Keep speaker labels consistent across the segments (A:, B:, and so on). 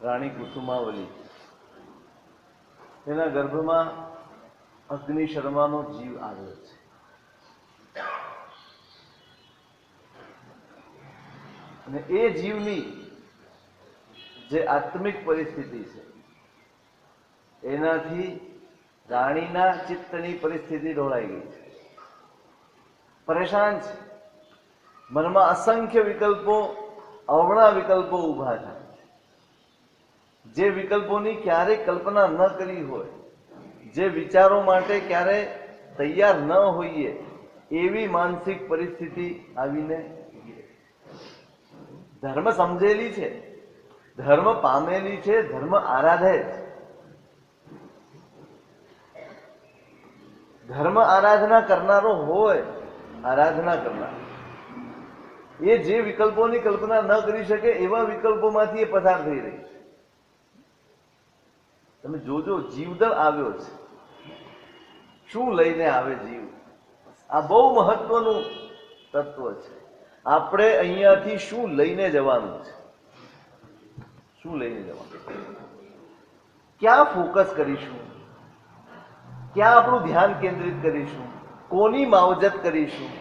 A: રાણી કુસુમાવલી, તેના ગર્ભમાં અગ્નિ શર્માનો જીવ આવ્યો છે. અને એ જીવની જે આત્મિક પરિસ્થિતિ છે એનાથી રાણીના ચિત્તની પરિસ્થિતિ ઢોળાઈ ગઈ છે. પરેશાન છે. મનમાં અસંખ્ય વિકલ્પો, અવળા વિકલ્પો ઊભા થાય, જે વિકલ્પોની ક્યારેય કલ્પના ન કરી હોય, જે વિચારો માટે ક્યારે તૈયાર ન હોઈએ એવી માનસિક પરિસ્થિતિ આવીને ધર્મ સમજેલી છે, ધર્મ પામેલી છે, ધર્મ આરાધે છે. ધર્મ આરાધના કરનારો હોય, આરાધના કરનાર, એ જે વિકલ્પોની કલ્પના ન કરી શકે એવા વિકલ્પોમાંથી એ પસાર થઈ રહી છે. તમે જોજો, જીવદળ આવ્યો છે. શું લઈને આવે જીવ? આ બહુ મહત્વનું તત્વ છે. આપણે અહીંયાથી શું લઈને જવાનું છે? શું લઈને જવાનું? ક્યાં ફોકસ કરીશું? ક્યાં આપણું ધ્યાન કેન્દ્રિત કરીશું? કોની માવજત કરીશું?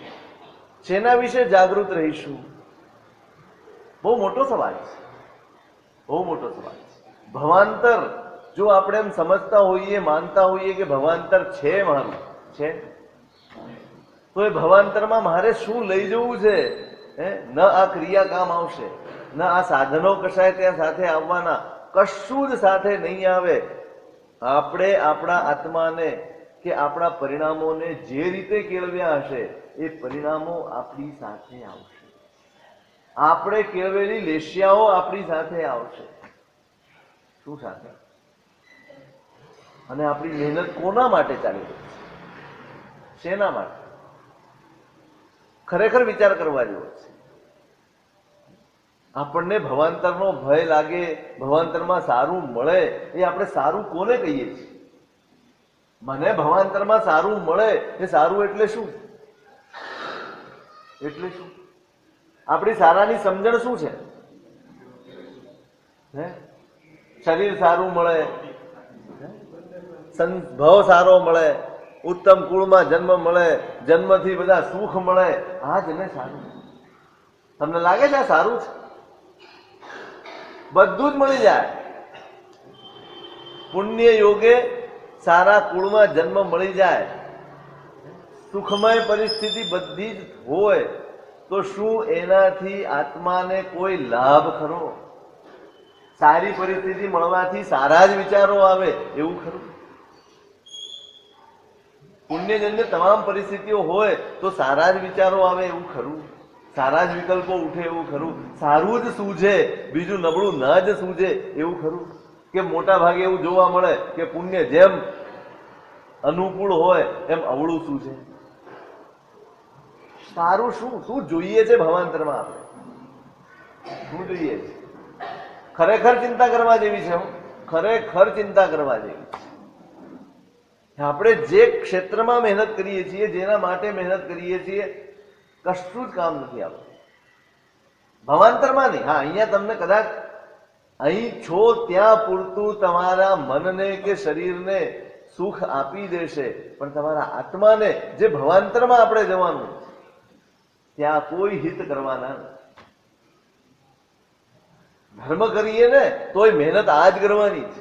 A: શેના વિશે જાગૃત રહીશું? બહુ મોટો સવાલ છે. બહુ મોટો સવાલ છે. ભવાંતર જો આપણે એમ સમજતા હોઈએ, માનતા હોઈએ કે ભવાંતર છે, મારું છે, તો એ ભવાંતરમાં મારે શું લઈ જવું છે? ન આ ક્રિયા કામ આવશે, ન આ સાધનો કશાય ત્યાં સાથે આવવાના, કશું જ સાથે નહીં આવે. આપણે આપણા આત્માને કે આપણા પરિણામોને જે રીતે કેળવ્યા હશે એ પરિણામો આપણી સાથે આવશે. આપણે કેળવેલી લેશિયાઓ આપણી સાથે આવશે. શું સાથે? અને આપણી મહેનત કોના માટે ચાલી રહી છે? શેના માટે? ખરેખર વિચાર કરવા જેવો છે. આપણને ભવાંતરનો ભય લાગે, ભવાંતરમાં સારું મળે, એ આપણે સારું કોને કહીએ છીએ? મને ભવાંતરમાં સારું મળે એ સારું એટલે શું? એટલે શું? આપણી સારાની સમજણ શું છે? શરીર સારું મળે, ભવ સારો મળે, ઉત્તમ કુળમાં જન્મ મળે, જન્મથી બધા સુખ મળે, આ જ ને સારું. તમને લાગે છે આ સારું છે? બધું જ મળી જાય. પુણ્ય યોગે સારા કુળમાં જન્મ મળી જાય, સુખમય પરિસ્થિતિ બધી જ હોય, તો શું એનાથી આત્માને કોઈ લાભ ખરો? સારી પરિસ્થિતિ મળવાથી સારા જ વિચારો આવે એવું ખરું? પુણ્યજન્ય તમામ પરિસ્થિતિઓ હોય તો સારા જ વિચારો આવે એવું ખરું? સારા જ વિકલ્પો ઉઠે એવું ખરું? સારું જ સૂઝે, બીજું નબળું ના જ સૂઝે એવું ખરું? કે મોટા ભાગે એવું જોવા મળે કે પુણ્ય જેમ અનુકૂળ હોય એમ અવળું સૂઝે. સારું શું શું જોઈએ છે ભવાંતરમાં? આપણે શું જોઈએ છે? ખરેખર ચિંતા કરવા જેવી છે. ખરેખર ચિંતા કરવા જેવી છે. આપણે જે ક્ષેત્રમાં મહેનત કરીએ છીએ, જેના માટે મહેનત કરીએ છીએ, કશું જ કામ નથી આવતું. ભવાંતરમાં નહીં. હા, અહીંયા તમને કદાચ અહીં છો ત્યાં પૂરતું તમારા મનને કે શરીરને સુખ આપી દેશે, પણ તમારા આત્માને જે ભવાંતરમાં આપણે જવાનું ત્યાં કોઈ હિત કરવાના નથી. ધર્મ કરીએ ને તોય મહેનત આ જ કરવાની છે.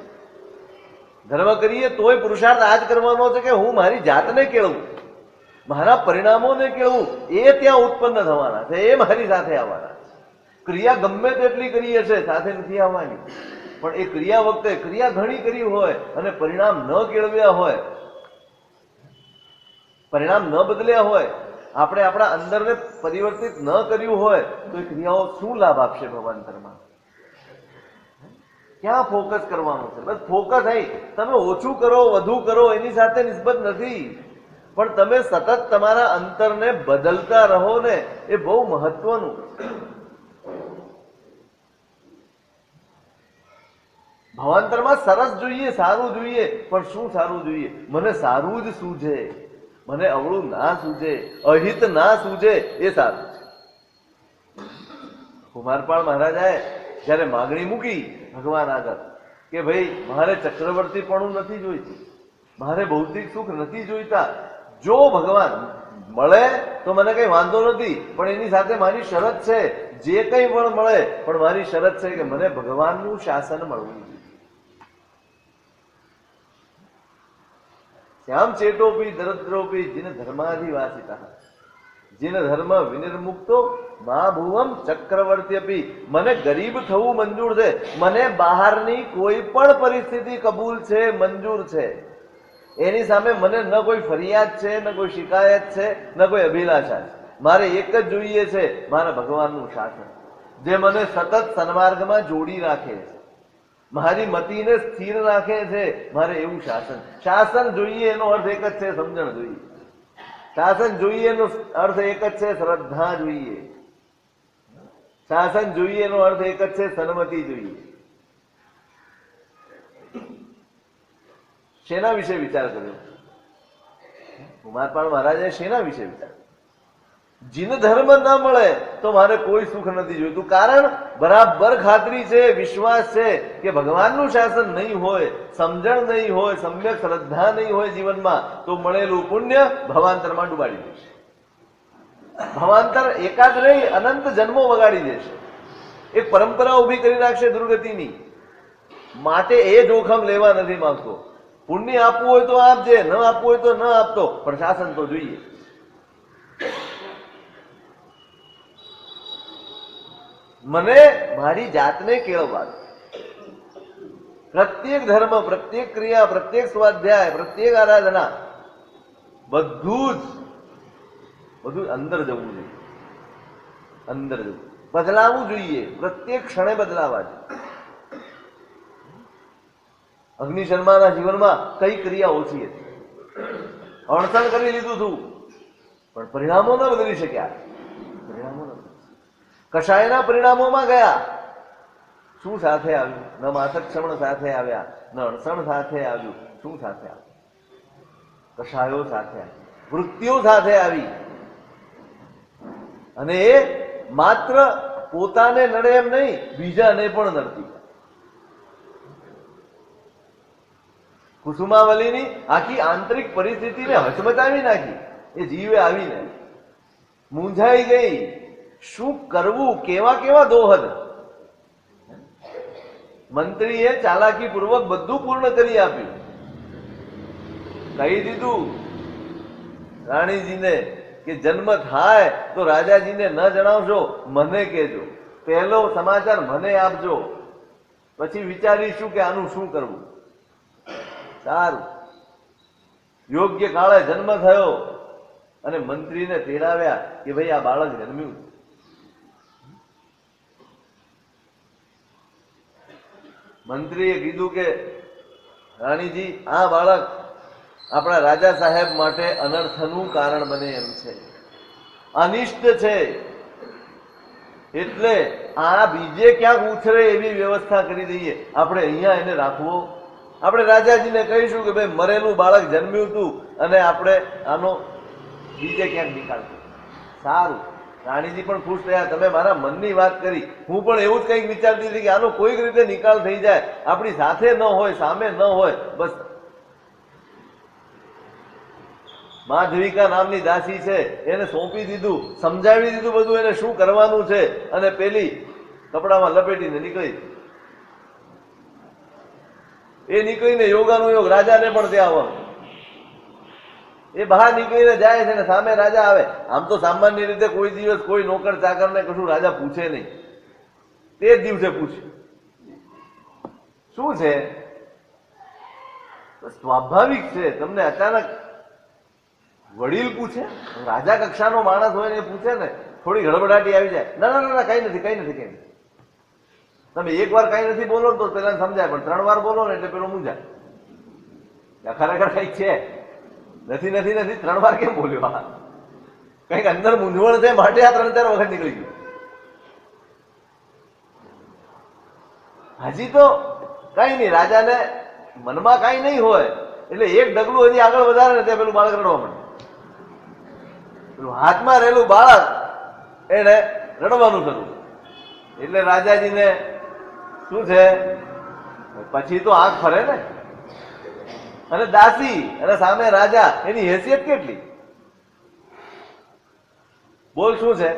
A: ધર્મ કરીએ તોય પુરુષાર્થ આ જ કરવાનો છે કે હું મારી જાતને કેળવું, મારા પરિણામોને કેળવું. એ ત્યાં ઉત્પન્ન થવાના છે, એ મારી સાથે આવવાના છે. ક્રિયા ગમે તેટલી કરી હશે સાથે નથી આવવાની, પણ એ ક્રિયા વખતે ક્રિયા ઘણી કરી હોય અને પરિણામ ન કેળવ્યા હોય, પરિણામ ન બદલ્યા હોય, આપણે આપણા અંદરને પરિવર્તિત ન કર્યું હોય, તો એ ક્રિયાઓ શું લાભ આપશે ભવાંતરમાં? ક્યાં ફોકસ કરવાનું છે? બસ ફોકસ અહીં તમે ઓછું કરો, વધુ કરો એની સાથે નિસ્બત નથી, પણ તમે સતત તમારા અંતરને બદલતા રહો ને, એ બહુ મહત્વનું. ભવાંતરમાં સરસ જોઈએ, સારું જોઈએ, પણ શું સારું જોઈએ? મને સારું જ સૂઝે, મને અવળું ના સૂઝે, અહિત ના સૂઝે, એ સારું છે. કુમારપાળ મહારાજાએ જ્યારે માગણી મૂકી ભગવાન આગળ કે ભાઈ મારે ચક્રવર્તીપણું નથી જોઈતું, મારે ભૌતિક સુખ નથી જોઈતા, જો ભગવાન મળે તો મને કઈ વાંધો નથી, પણ એની સાથે મારી શરત છે, જે કંઈ પણ મળે પણ મારી શરત છે કે મને ભગવાનનું શાસન મળવું જોઈએ. શ્યામ ચેટોપી દરદ્રોપી જીન ધર્માધિવાસિતા જીન ધર્મ વિનિર્મુક્તો મા ભુવમ ચક્રવર્તી. મને ગરીબ થવું મંજૂર છે, મને બહારની કોઈ પણ પરિસ્થિતિ કબૂલ છે, મંજૂર છે. એની સામે મને ન કોઈ ફરિયાદ છે, ન કોઈ શિકાયત છે, ન કોઈ અભિલાષા છે. મારે એક જ જોઈએ છે, મારા ભગવાનનું શાસન, જે મને સતત સન્માર્ગમાં જોડી રાખે છે, મારી મતિને સ્થિર રાખે છે. મારે એવું શાસન શાસન જોઈએ. એનો અર્થ એક જ છે, સમજણ જોઈએ. શાસન જોઈએ એનો અર્થ એક જ છે, શ્રદ્ધા જોઈએ. શાસન જોઈએ એનો અર્થ એક જ છે, સન્મતિ જોઈએ. શેના વિશે વિચાર કર્યો? કુમારપાળ મહારાજે શેના વિશે વિચાર? જીન ધર્મ ન મળે તો મારે કોઈ સુખ નથી જોઈતું. કારણ બરાબર ખાતરી છે, વિશ્વાસ છે કે ભગવાનનું શાસન નહીં હોય, સમજણ નહીં હોય, સમ્યક શ્રદ્ધા નહીં હોય જીવનમાં, તો મળેલું પુણ્ય ભવાંતરમાં ડૂબાડી દેશે. ભવાંતર એકાદ નહીં, અનંત જન્મો વગાડી દેશે. એક પરંપરા ઉભી કરી નાખશે દુર્ગતિની. માટે એ જોખમ લેવા નથી માંગતો. પુણ્ય આપવું હોય તો આપજે, ન આપવું હોય તો ન આપતો, પણ શાસન તો જોઈએ. મને મારી જાતને કેળવવા, પ્રત્યેક ધર્મ, પ્રત્યેક ક્રિયા, પ્રત્યેક સ્વાધ્યાય, પ્રત્યેક આરાધના, બધું અંદર જવું જોઈએ. અંદર જવું, બદલાવવું જોઈએ. પ્રત્યેક ક્ષણે બદલાવા જોઈએ. અગ્નિ શર્માના જીવનમાં કઈ ક્રિયા ઓછી હતી, અણસણ કરી લીધું હતું, પણ પરિણામો ન બદલી શક્યા. પરિણામો ન, કશાયના પરિણામોમાં ગયા. શું સાથે આવ્યું? ન માસક ક્ષમણ સાથે આવ્યા, ન અણસણ સાથે આવ્યું. શું સાથે આવ્યું? કશાયો સાથે આવી, વૃત્તિઓ સાથે આવી. અને એ માત્ર પોતાને નડે એમ નહીં, બીજાને પણ નડતી. કુસુમાવલીની આખી આંતરિક પરિસ્થિતિને હચમચાવી નાખી. એ જીવે આવીને મૂંઝાઈ ગઈ. શું કરવું? કેવા કેવા દોહદ! મંત્રીએ ચાલાકી પૂર્વક બધું પૂર્ણ કરી આપ્યું. કહી દીધું રાણીજીને કે જન્મ થાય તો રાજાજીને ન જણાવશો, મને કહેજો. પહેલો સમાચાર મને આપજો, પછી વિચારીશું કે આનું શું કરવું. સારું. યોગ્ય કાળે જન્મ થયો અને મંત્રીને તેડાવ્યા કે ભાઈ આ બાળક જન્મ્યું. મંત્રીએ કીધું કે રાણીજી, આ બાળક આપણા રાજા સાહેબ માટે અનર્થનું કારણ બને એમ છે, અનિષ્ટ છે. એટલે આ બીજે ક્યાંક ઉછરે એવી વ્યવસ્થા કરી દઈએ. આપણે અહીંયા એને રાખવો. આપણે રાજાજીને કહીશું કે ભાઈ મરેલું બાળક જન્મ્યું હતું અને આપણે આનો બીજે ક્યાંક નિકાલ કરીએ. સારું. રાણીજી પણ ખુશ થયા. તમે મારા મનની વાત કરી. હું પણ એવું જ કંઈક વિચારતી હતી કે આનો કોઈક રીતે નિકાલ થઈ જાય, આપણી સાથે ન હોય, સામે ન હોય. બસ માધવિકા નામની દાસી છે, એને સોંપી દીધું, સમજાવી દીધું બધું એને શું કરવાનું છે, અને પેલી કપડામાં લપેટીને નીકળી. એ નીકળીને યોગાનું યોગ રાજાને પણ ત્યાં આવવાનું. એ બહાર નીકળીને જાય છે ને સામે રાજા આવે. આમ તો સામાન્ય રીતે કોઈ દિવસ કોઈ નોકર ચાકરને કશું રાજા પૂછે નહીં. તે જ દિવસે પૂછ્યું. શું છે? સ્વાભાવિક છે, તમને અચાનક વડીલ પૂછે, રાજા કક્ષાનો માણસ હોય ને એ પૂછે ને, થોડી ગડબડાટી આવી જાય. ના ના ના, કઈ નથી, કઈ નથી, કઈ નથી. તમે એક વાર કઈ નથી બોલો તો પેલા સમજાય, પણ 3 વાર બોલો ને એટલે પેલો મૂંઝાય. ખરેખર કઈક છે, નથી નથી નથી, 3 વાર કેમ બોલ્યો? કઈક અંદર મૂંઝવણ છે, માટે આ 3-4 વખત નીકળી ગયું. હજી તો કઈ નહીં, રાજાને મનમાં કઈ નહીં હોય એટલે એક ડગલું હજી આગળ વધારે ને ત્યાં પેલું બાળક રડવા માંડે. પેલું હાથમાં રહેલું બાળક એને રડવાનું શરૂ. એટલે રાજાજીને શું છે? પછી તો આંખ ફરે ને. અને દાસી અને સામે રાજા, એની હેસિયત કેટલી? બોલ શું છે?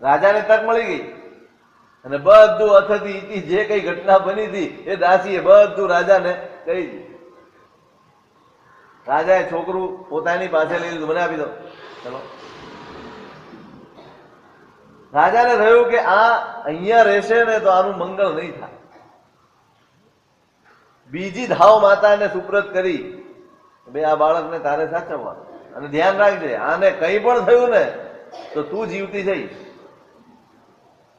A: રાજાને તક મળી ગઈ અને બધું અથતી ઇતિ જે કઈ ઘટના બની હતી એ દાસીએ બધું રાજાને કહી દીધું. રાજાએ છોકરું પોતાની પાસે લઈ લીધું, મને આપી દો. ચલો. રાજાને થયું કે આ અહીંયા રહેશે ને તો આનું મંગળ નહીં થાય. બીજી ધાવ માતાને સુપ્રત કરી, બે આ બાળકને તારે સાચવવાનું અને ધ્યાન રાખજે, આને કઈ પણ થયું ને તો તું જીવતી જઈશ,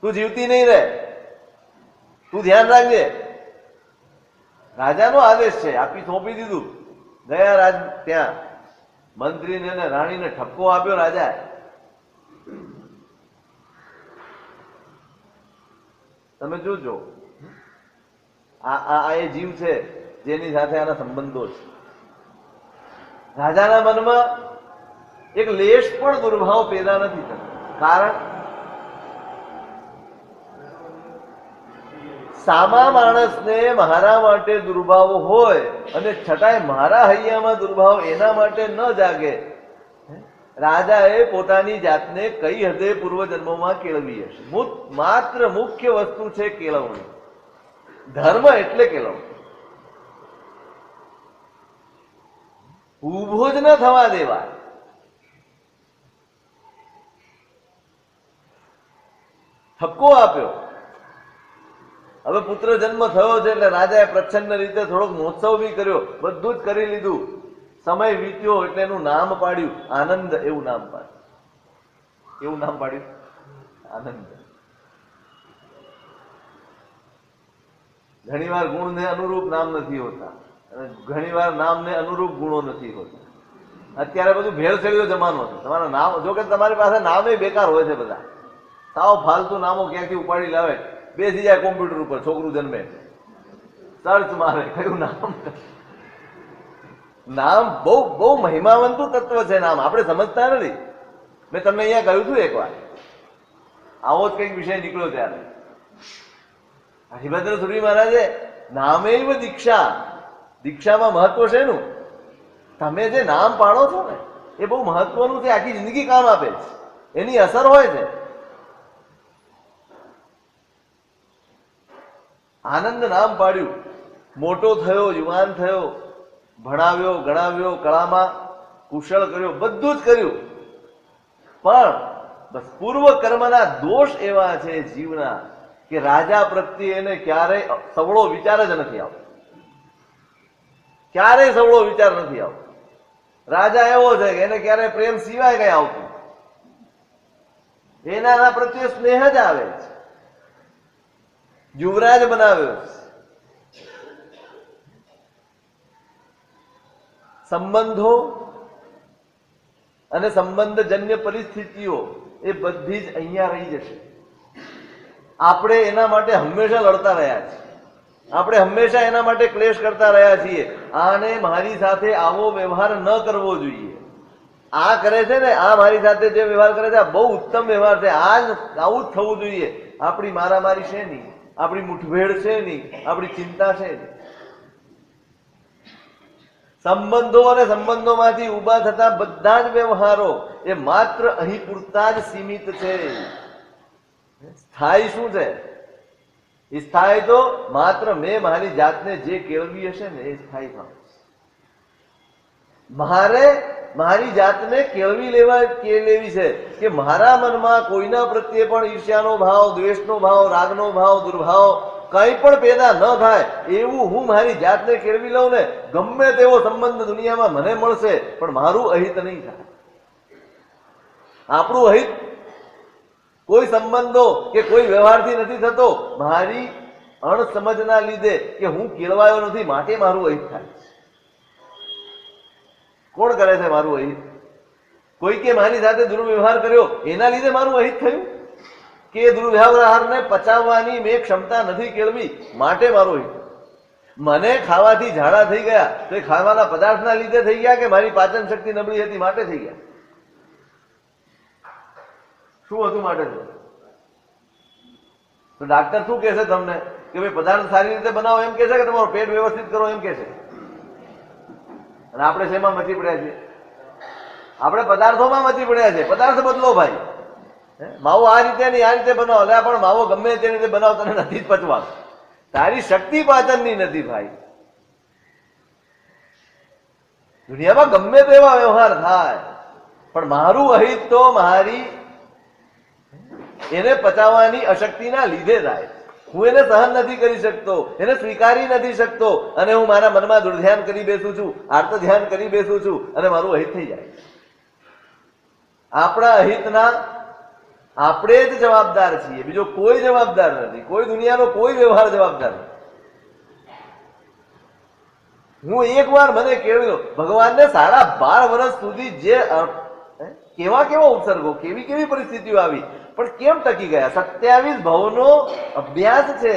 A: તું જીવતી નહીં રહે, તું ધ્યાન રાખજે. રાજાનો આદેશ છે, આપી સોંપી દીધું. ગયા રાજ ત્યાં મંત્રીને અને રાણીને ઠપકો આપ્યો રાજાએ. તમે જોજો, આ એ જીવ છે જેની સાથે આના સંબંધો છે. રાજાના મનમાં એક લેશ પણ દુર્ભાવ પેદા નથી થતો. કારણ સામા માણસને મારા માટે દુર્ભાવ હોય અને છતાંય મારા હૈયામાં દુર્ભાવ એના માટે ન જાગે. રાજાએ પોતાની જાતને કઈ હદે પૂર્વજન્મમાં કેળવી હશે. માત્ર મુખ્ય વસ્તુ છે કેળવણી. ધર્મ એટલે કેળવણી. ઊભો જ ન થવા દેવા. ઠપકો આપ્યો. હવે પુત્ર જન્મ થયો છે એટલે રાજાએ પ્રચ્છન્ન રીતે થોડોક મહોત્સવ બી કર્યો, બધું જ કરી લીધું. સમય વીત્યો એટલે એનું નામ પાડ્યું આનંદ. એવું નામ પાડ્યું. એવું નામ પાડ્યું આનંદ. ઘણીવાર ગુણને અનુરૂપ નામ નથી હોતા અને ઘણીવાર નામને અનુરૂપ ગુણો નથી હોતા. અત્યારે બધું ભેળસેળીઓ જમાનો છે. તમારા નામ જો કે તમારી પાસે નામે બેકાર હોય છે. બધા સાવ ફાલતુ નામો ક્યાંથી ઉપાડી લાવે, બેસી જાય કોમ્પ્યુટર ઉપર, છોકરું જન્મે સર્ચ મારે કયું નામ. નામ બહુ બહુ મહિમાવંતું તત્વ છે નામ, આપણે સમજતા નથી. મેં તમને અહીંયા કહ્યું હતું એકવાર, આવો જ કંઈક વિષય નીકળ્યો ત્યારે હરિભદ્ર સુરી મહારાજે નામેવ દીક્ષા, દીક્ષામાં મહત્વ છે એનું. તમે જે નામ પાડો છો ને એ બહુ મહત્વનું છે, આખી જિંદગી કામ આપે છે, એની અસર હોય છે. આનંદ નામ પાડ્યું, મોટો થયો, યુવાન થયો, ભણાવ્યો, ગણાવ્યો, કળામાં કુશળ કર્યો, બધું જ કર્યું. પણ બસ પૂર્વ કર્મના દોષ એવા છે જીવના કે રાજા પ્રત્યે એને ક્યારેય સવળો વિચાર જ નથી આવતો. ક્યારેય સવળો વિચાર નથી આવતો. રાજા એવો છે કે એને ક્યારેય પ્રેમ સિવાય કઈ આવતું, એના પ્રત્યે સ્નેહ જ આવે છે. યુવરાજ બનાવ્યો છે. સંબંધો અને સંબંધજન્ય પરિસ્થિતિઓ એ બધી જ અહીંયા રહી જશે. આપણે એના માટે હંમેશા લડતા રહ્યા છીએ. આપણે હંમેશા એના માટે ક્લેશ કરતા રહ્યા છીએ. આને મારી સાથે આવો વ્યવહાર ન કરવો જોઈએ. આ કરે છે ને, આ મારી સાથે જે વ્યવહાર કરે છે આ બહુ ઉત્તમ વ્યવહાર છે, આ આવું જ થવું જોઈએ. આપણી મારામારી છે નહીં, આપણી મુઠભેડ છે નહીં, આપણી ચિંતા છે નહીં. સંબંધો અને સંબંધોમાંથી ઉભા થતા બધા જ વ્યવહારો એ માત્ર અહીં પૂરતા જ સીમિત છે. સ્થાયી શું છે? એ સ્થાયી તો માત્ર મેં મારી જાતને જે કેળવી હશે ને એ સ્થાયી ભાવ. મારે મારી જાતને કેળવી લેવી છે કે મારા મનમાં કોઈના પ્રત્યે પણ ઈર્ષ્યાનો ભાવ, દ્વેષનો ભાવ, રાગનો ભાવ, દુર્ભાવ કંઈ પણ પેદા ન થાય એવું હું મારી જાતને કેળવી લઉં ને, ગમે તેવો સંબંધ દુનિયામાં મને મળશે પણ મારું અહિત નહીં થાય. આપણું અહિત કોઈ સંબંધો કે કોઈ વ્યવહારથી નથી થતો, મારી અણસમજના લીધે કે હું કેળવાયો નથી માટે મારું અહિત થાય. કોણ કરે છે મારું અહિત? કોઈ કે મારી સાથે દુર્વ્યવહાર કર્યો એના લીધે મારું અહિત થયું, કે દુર્વ્યવહારને પચાવવાની મેં ક્ષમતા નથી કેળવી માટે મારું અહિત. મને ખાવાથી ઝાડા થઈ ગયા તો એ ખાવાના પદાર્થના લીધે થઈ ગયા કે મારી પાચન શક્તિ નબળી હતી માટે થઈ ગયા? શું હતું માટે? તો ડાક્ટર શું કહેશે તમને કે ભાઈ પદાર્થ સારી રીતે બનાવો એમ કે છે કે તમારું પેટ વ્યવસ્થિત કરો એમ કે છે? અને આપણે શેમાં મચી પડ્યા છીએ? આપણે પદાર્થોમાં મચી પડ્યા છે. પદાર્થ બદલો ભાઈ. માવો આ રીતે નહીં આ રીતે બનાવો. એટલે પણ માવો ગમે તે રીતે બનાવો તને નથી જ પચવાનો. તારી શક્તિ પાચનની નથી ભાઈ. દુનિયામાં ગમે તેવા વ્યવહાર થાય પણ મારું અહિત તો મારી એને પચાવવાની અશક્તિના લીધે થાય. હું એને સહન નથી કરી શકતો, એને સ્વીકારી નથી શકતો, અને હું મારા મનમાં દુર્ધ્યાન કરી બેસું છું, આર્ત ધ્યાન કરી બેસું છું, અને મારું અહિત થઈ જાય. આપણા અહિતના આપણે જ જવાબદાર છીએ, બીજો કોઈ જવાબદાર નથી. કોઈ દુનિયાનો કોઈ વ્યવહાર જવાબદાર નથી. હું એકવાર મને કેળવ્યો, ભગવાનને 12.5 વર્ષ સુધી જે કેવા કેવા ઉપસર્ગો, કેવી કેવી પરિસ્થિતિઓ આવી, પણ કેમ ટકી ગયા? 27 ભવનો અભ્યાસ છે.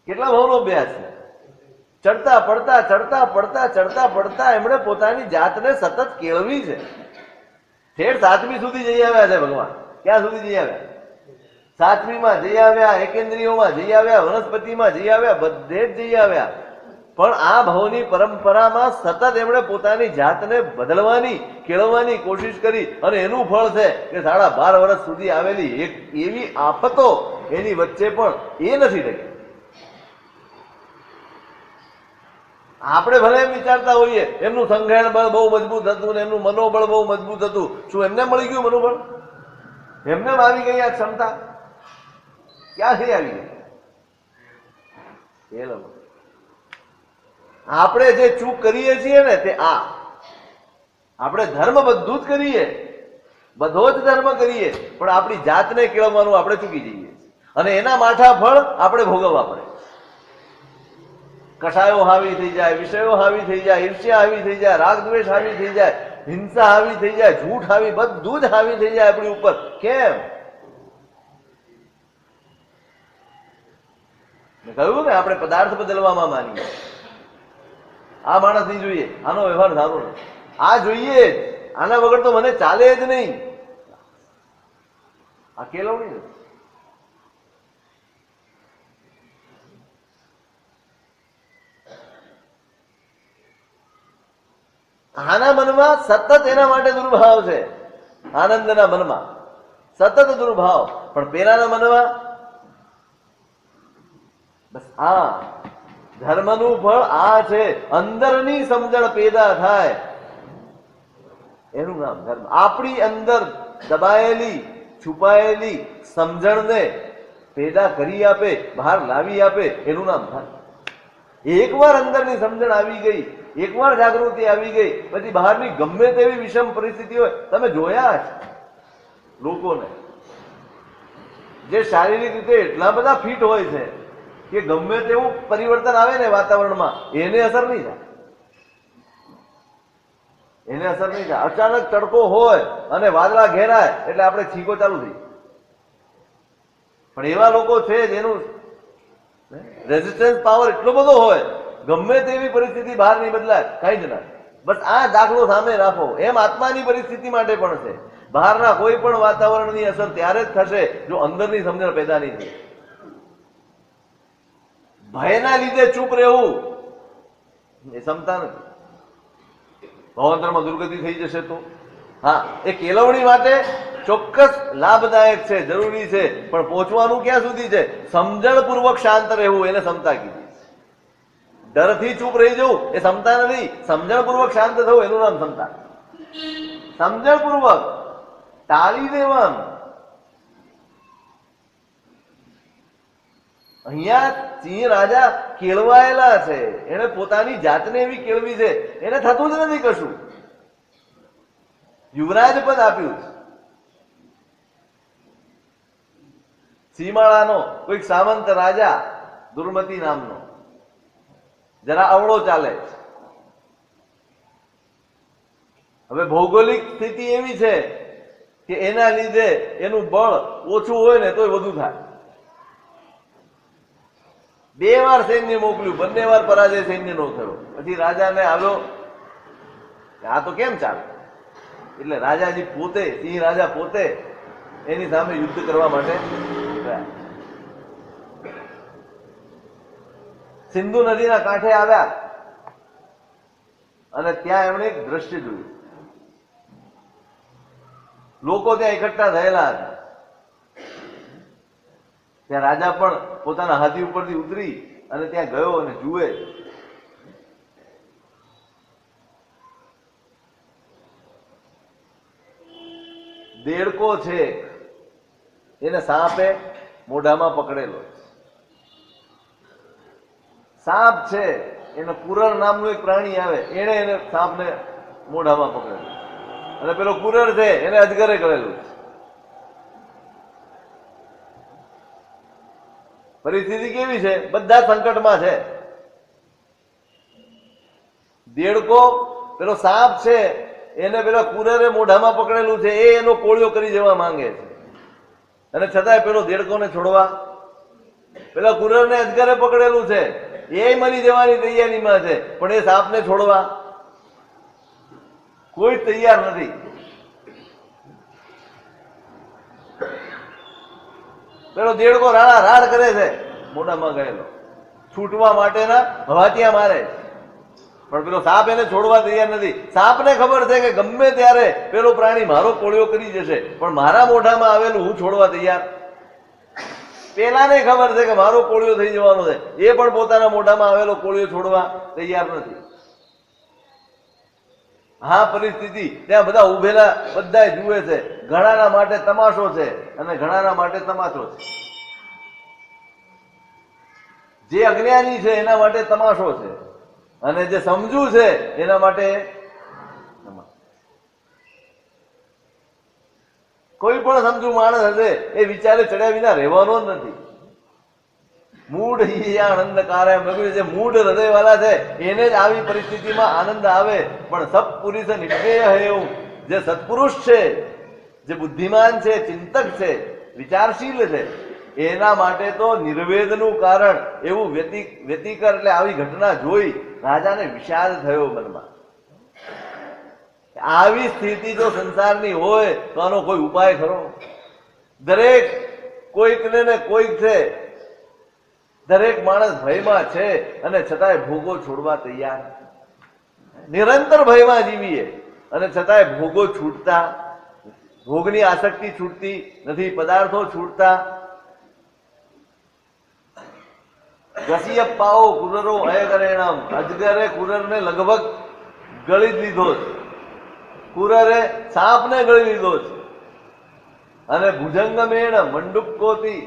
A: કેટલા ભવનો અભ્યાસ છે? ચડતા પડતા ચડતા પડતા ચડતા પડતા એમણે પોતાની જાતને સતત કેળવી છે. ઠેઠ 7મી સુધી જઈ આવ્યા છે ભગવાન. ક્યાં સુધી જઈ આવ્યા? 7મીમાં જઈ આવ્યા, એકેન્દ્રિયોમાં જઈ આવ્યા, વનસ્પતિમાં જઈ આવ્યા, બધે જ જઈ આવ્યા. પણ આ ભવની પરંપરામાં સતત એમણે પોતાની જાતને બદલવાની, કેળવવાની કોશિશ કરી, અને એનું ફળ છે કે 12.5 વર્ષ સુધી આવેલી એક એવી આફતો એની વચ્ચે પણ એ નથી ટકી. આપણે ભલે એમ વિચારતા હોઈએ એમનું સંઘાણ બળ બહુ મજબૂત હતું ને એમનું મનોબળ બહુ મજબૂત હતું. શું એમને મળી ગયું મનોબળ? એમને આવી ગઈ આ ક્ષમતા? ક્યાંથી આવી ગઈ? એ લોકો આપણે જે ચૂક કરીએ છીએ ને તે આ આપણે ધર્મ બધું જ કરીએ, બધો જ ધર્મ કરીએ, પણ આપણી જાતને કેળવવાનું આપણે ચૂકી જઈએ, અને એના માઠા ફળ આપણે ભોગવવા પડે. કષાયો હાવી થઈ જાય, વિષયો હાવી થઈ જાય, ઈર્ષ્યા હાવી થઈ જાય, રાગ દ્વેષ હાવી થઈ જાય, હિંસા હાવી થઈ જાય, જૂઠ હાવી, બધું જ હાવી થઈ જાય આપણી ઉપર. કેમ? મેં કહ્યું ને આપણે પદાર્થ બદલવામાં માનીએ. આ માણસ નહીં જોઈએ, આનો વ્યવહાર સારો નથી, આ જોઈએ જ, આના વગર તો મને ચાલે જ નહીં. આ કેળવણી નથી. આના મનમાં સતત એના માટે દુર્ભાવ છે. આનંદના મનમાં સતત દુર્ભાવ, પણ પેલાના મનમાં બસ આ ધર્મનું ફળ આ છે. અંદરની સમજણ પેદા થાય એનું નામ ધર્મ. આપણી અંદર દબાયેલી છુપાયેલી સમજણને પેદા કરી આપે, બહાર લાવી આપે, એનું નામ ધર્મ. એકવાર અંદરની સમજણ આવી ગઈ, એકવાર જાગૃતિ આવી ગઈ, પછી બહારની ગમે તેવી વિષમ પરિસ્થિતિ હોય, તમે જોયા છે લોકોને જે શારીરિક રીતે એટલા બધા ફિટ હોય છે કે ગમે તેવું પરિવર્તન આવે ને વાતાવરણમાં એને અસર નહીં થાય. એને અસર નહીં થાય. અચાનક તડકો હોય અને વાદળા ઘેરાય એટલે આપણે છીકો ચાલુ થઈ. પણ એવા લોકો છે જેનું રેઝિસ્ટન્સ પાવર એટલો બધો હોય, ગમે તેવી પરિસ્થિતિ બહાર નહીં બદલાય, કઈ જ ના. બસ આ દાખલો સામે રાખો. એમ આત્માની પરિસ્થિતિ માટે પણ છે. બહારના કોઈ પણ વાતાવરણની અસર ત્યારે જ થશે જો અંદરની સમજણ પેદા નહીં થાય. ભયના લીધે ચૂપ રહેવું એ ક્ષમતા નથી. ભાવાંતરમાં દુર્ગતિ થઈ જશે તો હા, એ કેળવણી માટે ચોક્કસ લાભદાયક છે, જરૂરી છે, પણ પહોંચવાનું ક્યાં સુધી છે? સમજણપૂર્વક શાંત રહેવું એને ક્ષમતા કીધી. ડરથી ચૂપ રહી જવું એ ક્ષમતા નથી. સમજણપૂર્વક શાંત થવું એનું નામ ક્ષમતા. સમજણપૂર્વક ટાળી દેવાનું. અહીંયા સિંહ રાજા કેળવાયેલા છે, એને પોતાની જાતને એવી કેળવી છે, એને થતું જ નથી કશું. યુવરાજ પદ આપ્યું છે. સીમાળાનો કોઈક સામંત રાજા દુર્મતી નામનો, જરા અવળો ચાલે. હવે ભૌગોલિક સ્થિતિ એવી છે કે એના લીધે એનું બળ ઓછું હોય ને તોય વધુ થાય. 2 વાર સૈન્ય મોકલ્યું, બંને વાર પરાજય સૈન્ય નો થયો. પછી રાજાને આવ્યો આ તો કેમ ચાલે? એટલે રાજાજી પોતે, સિંહ રાજા પોતે એની સામે યુદ્ધ કરવા માટે સિંધુ નદીના કાંઠે આવ્યા અને ત્યાં એમણે એક દ્રશ્ય જોયું. લોકો ત્યાં એકઠા થયેલા હતા. ત્યાં રાજા પણ પોતાના હાથી ઉપરથી ઉતરી અને ત્યાં ગયો અને જુએ. દેડકો છે એને સાપે મોઢામાં પકડેલો. સાપ છે એને કુરર નામનું એક પ્રાણી આવે, એને સાપને મોઢામાં પકડેલો. અને પેલો કુરર છે એને અજગરે કરેલું છે. પરિસ્થિતિ કેવી છે? બધા સંકટમાં છે. દેડકો પેલો સાપ છે એને પેલા કુરરે મોઢામાં પકડેલું છે, એ એનો કોળિયો કરી જવા માંગે છે. અને છતાંય પેલો દેડકોને છોડવા, પેલા કુરરને અજગરે પકડેલું છે, એ મરી જવાની તૈયારીમાં છે, પણ એ સાપને છોડવા કોઈ તૈયાર નથી. પેલો દેડકો રાડા રાડ કરે છે, મોઢામાં ગયેલો છૂટવા માટેના હવાતિયા મારે, પણ પેલો સાપ એને છોડવા તૈયાર નથી. સાપને ખબર છે કે ગમે ત્યારે પેલો પ્રાણી મારો કોળિયો કરી જશે, પણ મારા મોઢામાં આવેલું હું છોડવા તૈયાર. પેલાને ખબર છે કે મારો કોળિયો થઈ જવાનો છે, એ પણ પોતાના મોઢામાં આવેલો કોળિયો છોડવા તૈયાર નથી. હા પરિસ્થિતિ ત્યાં બધા ઉભેલા બધા જુએ છે. ઘણાના માટે તમાશો છે અને ઘણાના માટે તમાશો છે. જે અજ્ઞાની છે એના માટે તમાશો છે અને જે સમજુ છે એના માટે કોઈ પણ સમજુ માણસ હશે એ વિચારે ચડ્યા વિના રહેવાનો જ નથી. મૂળ આનંદ કારે જે મૂળ હૃદય વાળા છે એને જ આવી પરિસ્થિતિમાં આનંદ આવે. પણ સત્પુરુષ નિશ્ચય એવું જે સત્પુરુષ છે, જે બુદ્ધિમાન છે, ચિંતક છે, વિચારશીલ છે, એના માટે તો નિર્વેદનું કારણ એવું વ્યતિકર એટલે આવી ઘટના જોઈ રાજાને વિષાદ થયો મનમાં. આવી સ્થિતિ જો સંસારની હોય તો આનો કોઈ ઉપાય ખરો? દરેક કોઈકને ને કોઈક છે, દરેક માણસ ભયમાં છે અને છતાંય ભોગો છોડવા તૈયાર. નિરંતર ભયમાં જીવીએ અને છતાંય ભોગો છૂટતા, ભોગની આસક્તિ છૂટતી નથી, પદાર્થો છૂટતા. ઘસીય પાઓ કુરરો અયકરેણમ, અજગરે કુરરને લગભગ ગળી જ લીધો છે, કુરરે સાપને ગળી લીધો છે. અને ભુજંગમેણ મંડુપકોતી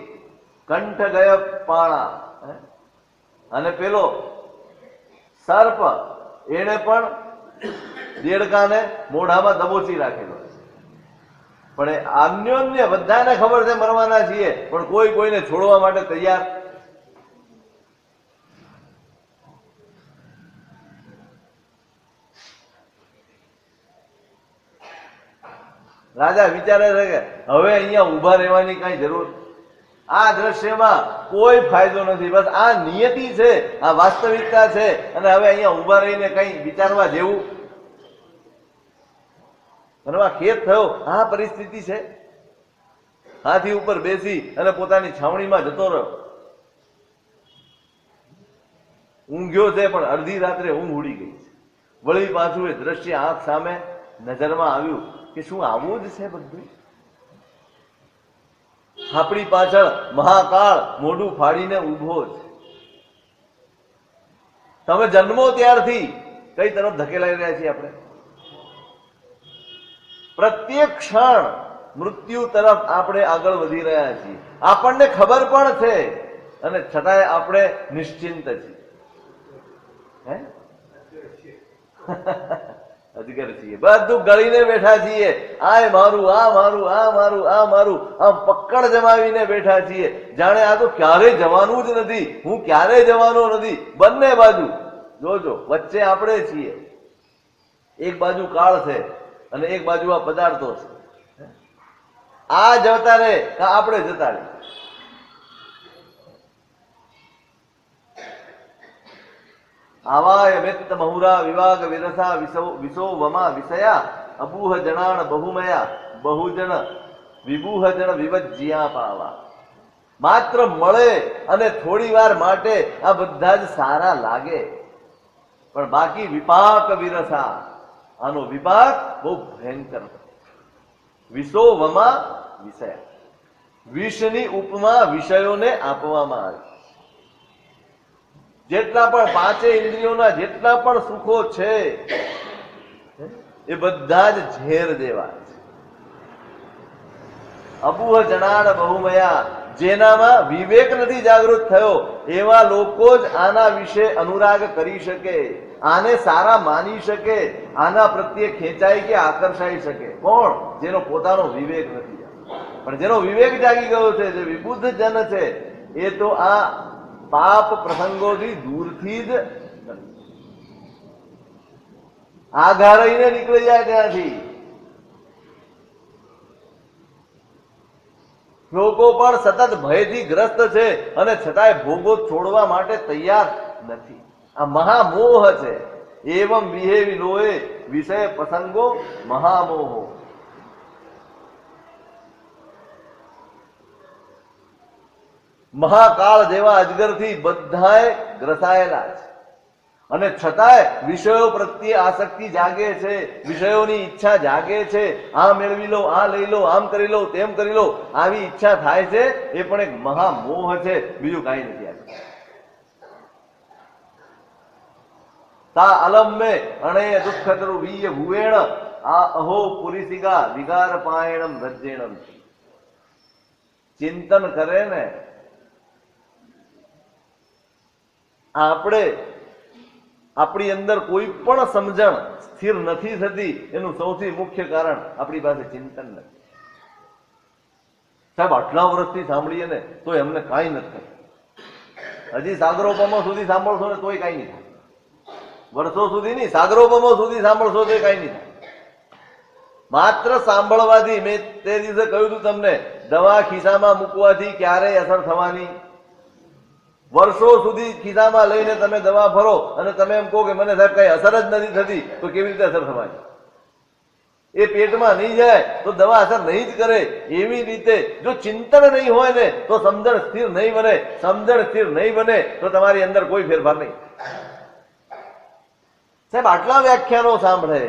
A: કંઠ ગયા પાણા, અને પેલો સર્પ એને પણ દેડકાને મોઢામાં દબોચી રાખેલો. પણ એ અન્યોન્ય બધાને ખબર છે મરવાના છીએ, પણ કોઈ કોઈને છોડવા માટે તૈયાર. રાજા વિચારે છે કે હવે અહીંયા ઉભા રહેવાની કઈ જરૂર, આ દ્રશ્યમાં કોઈ ફાયદો નથી, બસ આ નિયતિ છે, આ વાસ્તવિકતા છે, અને હવે અહીંયા ઉભા રહીને કઈ વિચારવા જેવું. અને ખેદ થયો, આ પરિસ્થિતિ છે. હાથી ઉપર બેસી અને પોતાની છાવણીમાં જતો રહ્યો. ઊંઘ્યો છે પણ અડધી રાત્રે ઊંઘ ઉડી ગઈ છે. વળી પાછું એ દ્રશ્ય આંખ સામે નજરમાં આવ્યું કે શું આવું જ છે બધું? આપણી પાછળ મહાકાળ મોઢું ફાડીને ઉભો છે. તમે જન્મો ત્યારથી કઈ તરફ ધકેલાઈ રહ્યા છીએ આપણે? પ્રત્યેક ક્ષણ મૃત્યુ તરફ આપણે આગળ વધી રહ્યા છીએ. આપણને ખબર પણ છે અને છતાંય આપણે નિશ્ચિંત છીએ. હે અજગર છીએ, બધું ગળીને બેઠા છીએ. આ મારું, આ મારું, આ મારું, આ મારું, આમ પકડ જમાવીને બેઠા છીએ, જાણે આ તો ક્યારેય જવાનું જ નથી, હું ક્યારેય જવાનો નથી. બંને બાજુ જોજો, વચ્ચે આપણે છીએ. એક બાજુ કાળ છે અને એક બાજુ આ પદાર્થો છે. આ જતા રહે કે આપણે જતા રહે. આવાય મિત્ત મહુરા વિવાગ વિરસા વિસો વમા વિષયા અબૂહ જણાણ બહુમયા બહુજન વિબૂહ જણ વિવજ્યા પાવા. માત્ર મળે અને થોડી વાર માટે આ બધા જ સારા લાગે, પણ બાકી વિપાક વિરસા, આનો વિપાક બહુ ભયંકર. વિષો વમા વિષય, વિષની ઉપમા વિષયોને આપવામાં આવે. જેટલા પણ પાંચે ઇન્દ્રિયોના જેટલા પણ સુખો છે એ બધા જ ઝેર જેવા છે. અબુહ જણાડ બહુમયા, જેનામાં વિવેક નથી જાગૃત થયો એવા લોકો જ આના વિશે અનુરાગ કરી શકે, આને સારા માની શકે, આના પ્રત્યે ખેંચાઈ કે આકર્ષાઈ શકે. કોણ? જેનો પોતાનો વિવેક નથી. પણ જેનો વિવેક જાગી ગયો છે, જે વિબુદ્ધ જન છે, એ તો આ પાપ પ્રસંગોથી દૂરથી જ આઘા રહીને નીકળી જાય ત્યાંથી. લોકો પણ સતત ભયથી ગ્રસ્ત છે અને છતાંય ભોગો છોડવા માટે તૈયાર નથી. આ મહામોહ છે. એવમ વિહેવી લોએ વિષય પ્રસંગો મહામોહો. મહાકાળ જેવા અજગરથી બધાએ ગ્રસાયેલા છે અને છતાંય વિષયો પ્રત્યે આસક્તિ જાગે છે, વિષયોની ઈચ્છા જાગે છે. આ મેળવી લો, આ લઈ લો, આમ કરી લો, તેમ કરી લો, આવી ઈચ્છા થાય છે. એ પણ એક મહામોહ છે, બીજું કઈ નથી. તા અલમ મે અણે દુઃખતરુ વીય ભુવેણ આ અહો પુરીસિકા વિગાર પાયણમ રજ્જેણમ. ચિંતન કરે ને આપણે, આપણી અંદર કોઈ પણ સમજણ સ્થિર નથી થતી, એનું સૌથી મુખ્ય કારણ આપણી પાસે ચિંતન નથી. સાહેબ આટલા વર્ષથી સાંભળીએ ને તોય અમને કાંઈ નથી થતું. હજી સાગરોપમો સુધી સાંભળશો ને તોય કાંઈ નહીં થાય. વર્ષો સુધી નહીં, સાગરોપમો સુધી સાંભળશો તો કાંઈ નહીં થાય. માત્ર સાંભળવાથી, મેં તે દિવસે કહ્યું હતું તમને, દવા ખિસ્સામાં મૂકવાથી ક્યારેય અસર થવાની? વર્ષો સુધી ખિસ્સામાં લઈને તમે દવા ભરો અને તમે એમ કહો કે મને સાહેબ કઈ અસર જ નથી થતી, તો કેવી રીતે અસર થવાની? એ પેટમાં નહીં જાય તો દવા અસર નહીં જ કરે. એવી રીતે જો ચિંતન નહીં હોય ને તો સમજણ સ્થિર નહીં બને. સમજણ સ્થિર નહીં બને તો તમારી અંદર કોઈ ફેરફાર નહીં. સાહેબ આટલા વ્યાખ્યાનો સાંભળે,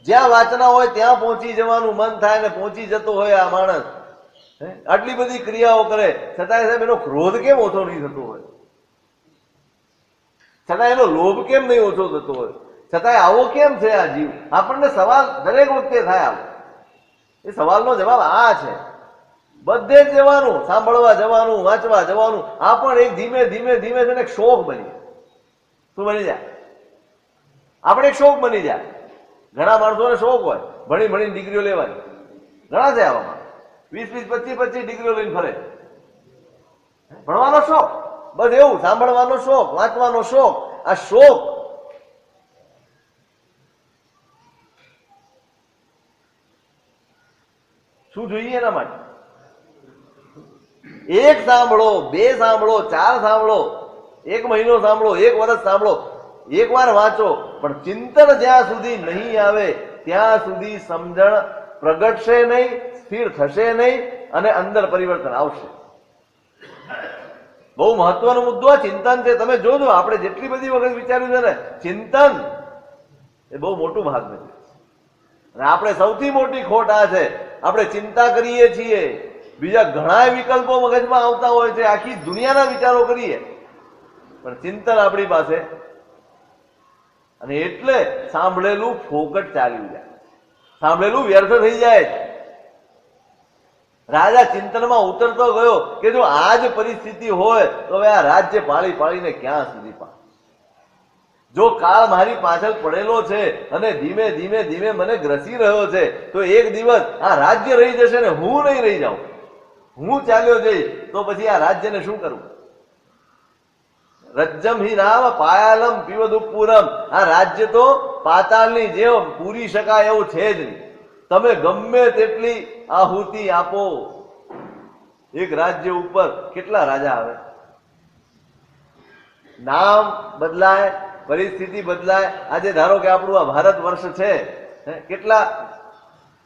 A: જ્યાં વાંચના હોય ત્યાં પહોંચી જવાનું મન થાય ને પહોંચી જતો હોય આ માણસ. આટલી બધી ક્રિયાઓ કરે છતાંય સાહેબ એનો ક્રોધ કેમ ઓછો નહીં થતો હોય? છતાં એનો લોભ કેમ નહીં ઓછો થતો હોય? છતાંય આવો કેમ છે આ જીવ? આપણને સવાલ દરેક વખતે થાય આવો. એ સવાલનો જવાબ આ છે. બધે જ જવાનું, સાંભળવા જવાનું, વાંચવા જવાનું. આ પણ એક ધીમે ધીમે ધીમે છે ને એક શોખ બની જાય. શું બની જાય? આપણે એક શોખ બની જાય. ઘણા માણસોને શોખ હોય ભણી ભણીને ડિગ્રીઓ લેવાની. ઘણા છે આવામાં, 20-20, 25-25 ડિગ્રીઓ લઈને ફરે. ભણવાનો શોખ, બસ એવું. સાંભળવાનો શોખ, વાંચવાનો શોખ. આ શોખ શું જોઈએ એના માટે? એક સાંભળો, બે સાંભળો, ચાર સાંભળો, એક મહિનો સાંભળો, એક વર્ષ સાંભળો, એક વાર વાંચો, પણ ચિંતન જ્યાં સુધી નહીં આવે ત્યાં સુધી સમજણ પ્રગટશે નહીં, સ્થિર થશે નહીં અને અંદર પરિવર્તન આવશે. બહુ મહત્વનો મુદ્દો આ ચિંતન છે. તમે જોજો, આપણે જેટલી બધી વખત વિચાર્યું છે ને, ચિંતન એ બહુ મોટું ભાગ ભજવે છે. અને આપણે સૌથી મોટી ખોટ આ છે, આપણે ચિંતા કરીએ છીએ, બીજા ઘણા વિકલ્પો મગજમાં આવતા હોય છે, આખી દુનિયાના વિચારો કરીએ, પણ ચિંતન આપણી પાસે. અને એટલે સાંભળેલું ફોકટ ચાલ્યું જાય, સાંભળેલું વ્યર્થ થઈ જાય. રાજા ચિંતનમાં ઉતરતો ગયો કે જો આ જ પરિસ્થિતિ હોય તો હવે આ રાજ્ય પાળી પાળીને ક્યાં સુધી પાડે? જો કાળ મારી પાછળ પડેલો છે અને ધીમે ધીમે ધીમે મને ગ્રસી રહ્યો છે, તો એક દિવસ આ રાજ્ય રહી જશે ને હું નહીં રહી જાઉં, હું ચાલ્યો જઈશ, તો પછી આ રાજ્યને શું કરવું? રજ્જમ હિ નામ પાયાલમ પીવદુપુરમ. આ રાજ્ય તો પાતાળની જેમ પૂરી શકાય એવું છે જ નહીં. તમે ગમે તેટલી આહુતિ આપો, એક રાજ્ય ઉપર કેટલા રાજા આવે? નામ બદલાય, પરિસ્થિતિ બદલાય. આજે ધારો કે આપણું આ ભારત વર્ષ છે, કેટલા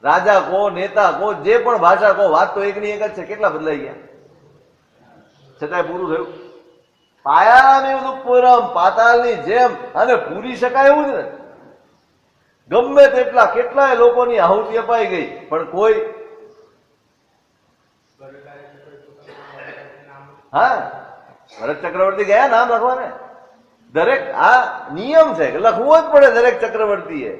A: રાજા કહો, નેતા કહો, જે પણ ભાષા કહો, વાત તો એકની એક જ છે. કેટલા બદલાઈ ગયા? છતાંય પૂરું થયું. પાયાની બધું પૂરમ પાતાળની જેમ અને પૂરી શકાય એવું જ ને. ગમે તેટલા કેટલાય લોકોની આહુતિ અપાઈ ગઈ પણ કોઈ હા ભરત ચક્રવર્તી ગયા નામ લખવાને. દરેક આ નિયમ છે કે લખવું જ પડે દરેક ચક્રવર્તીએ.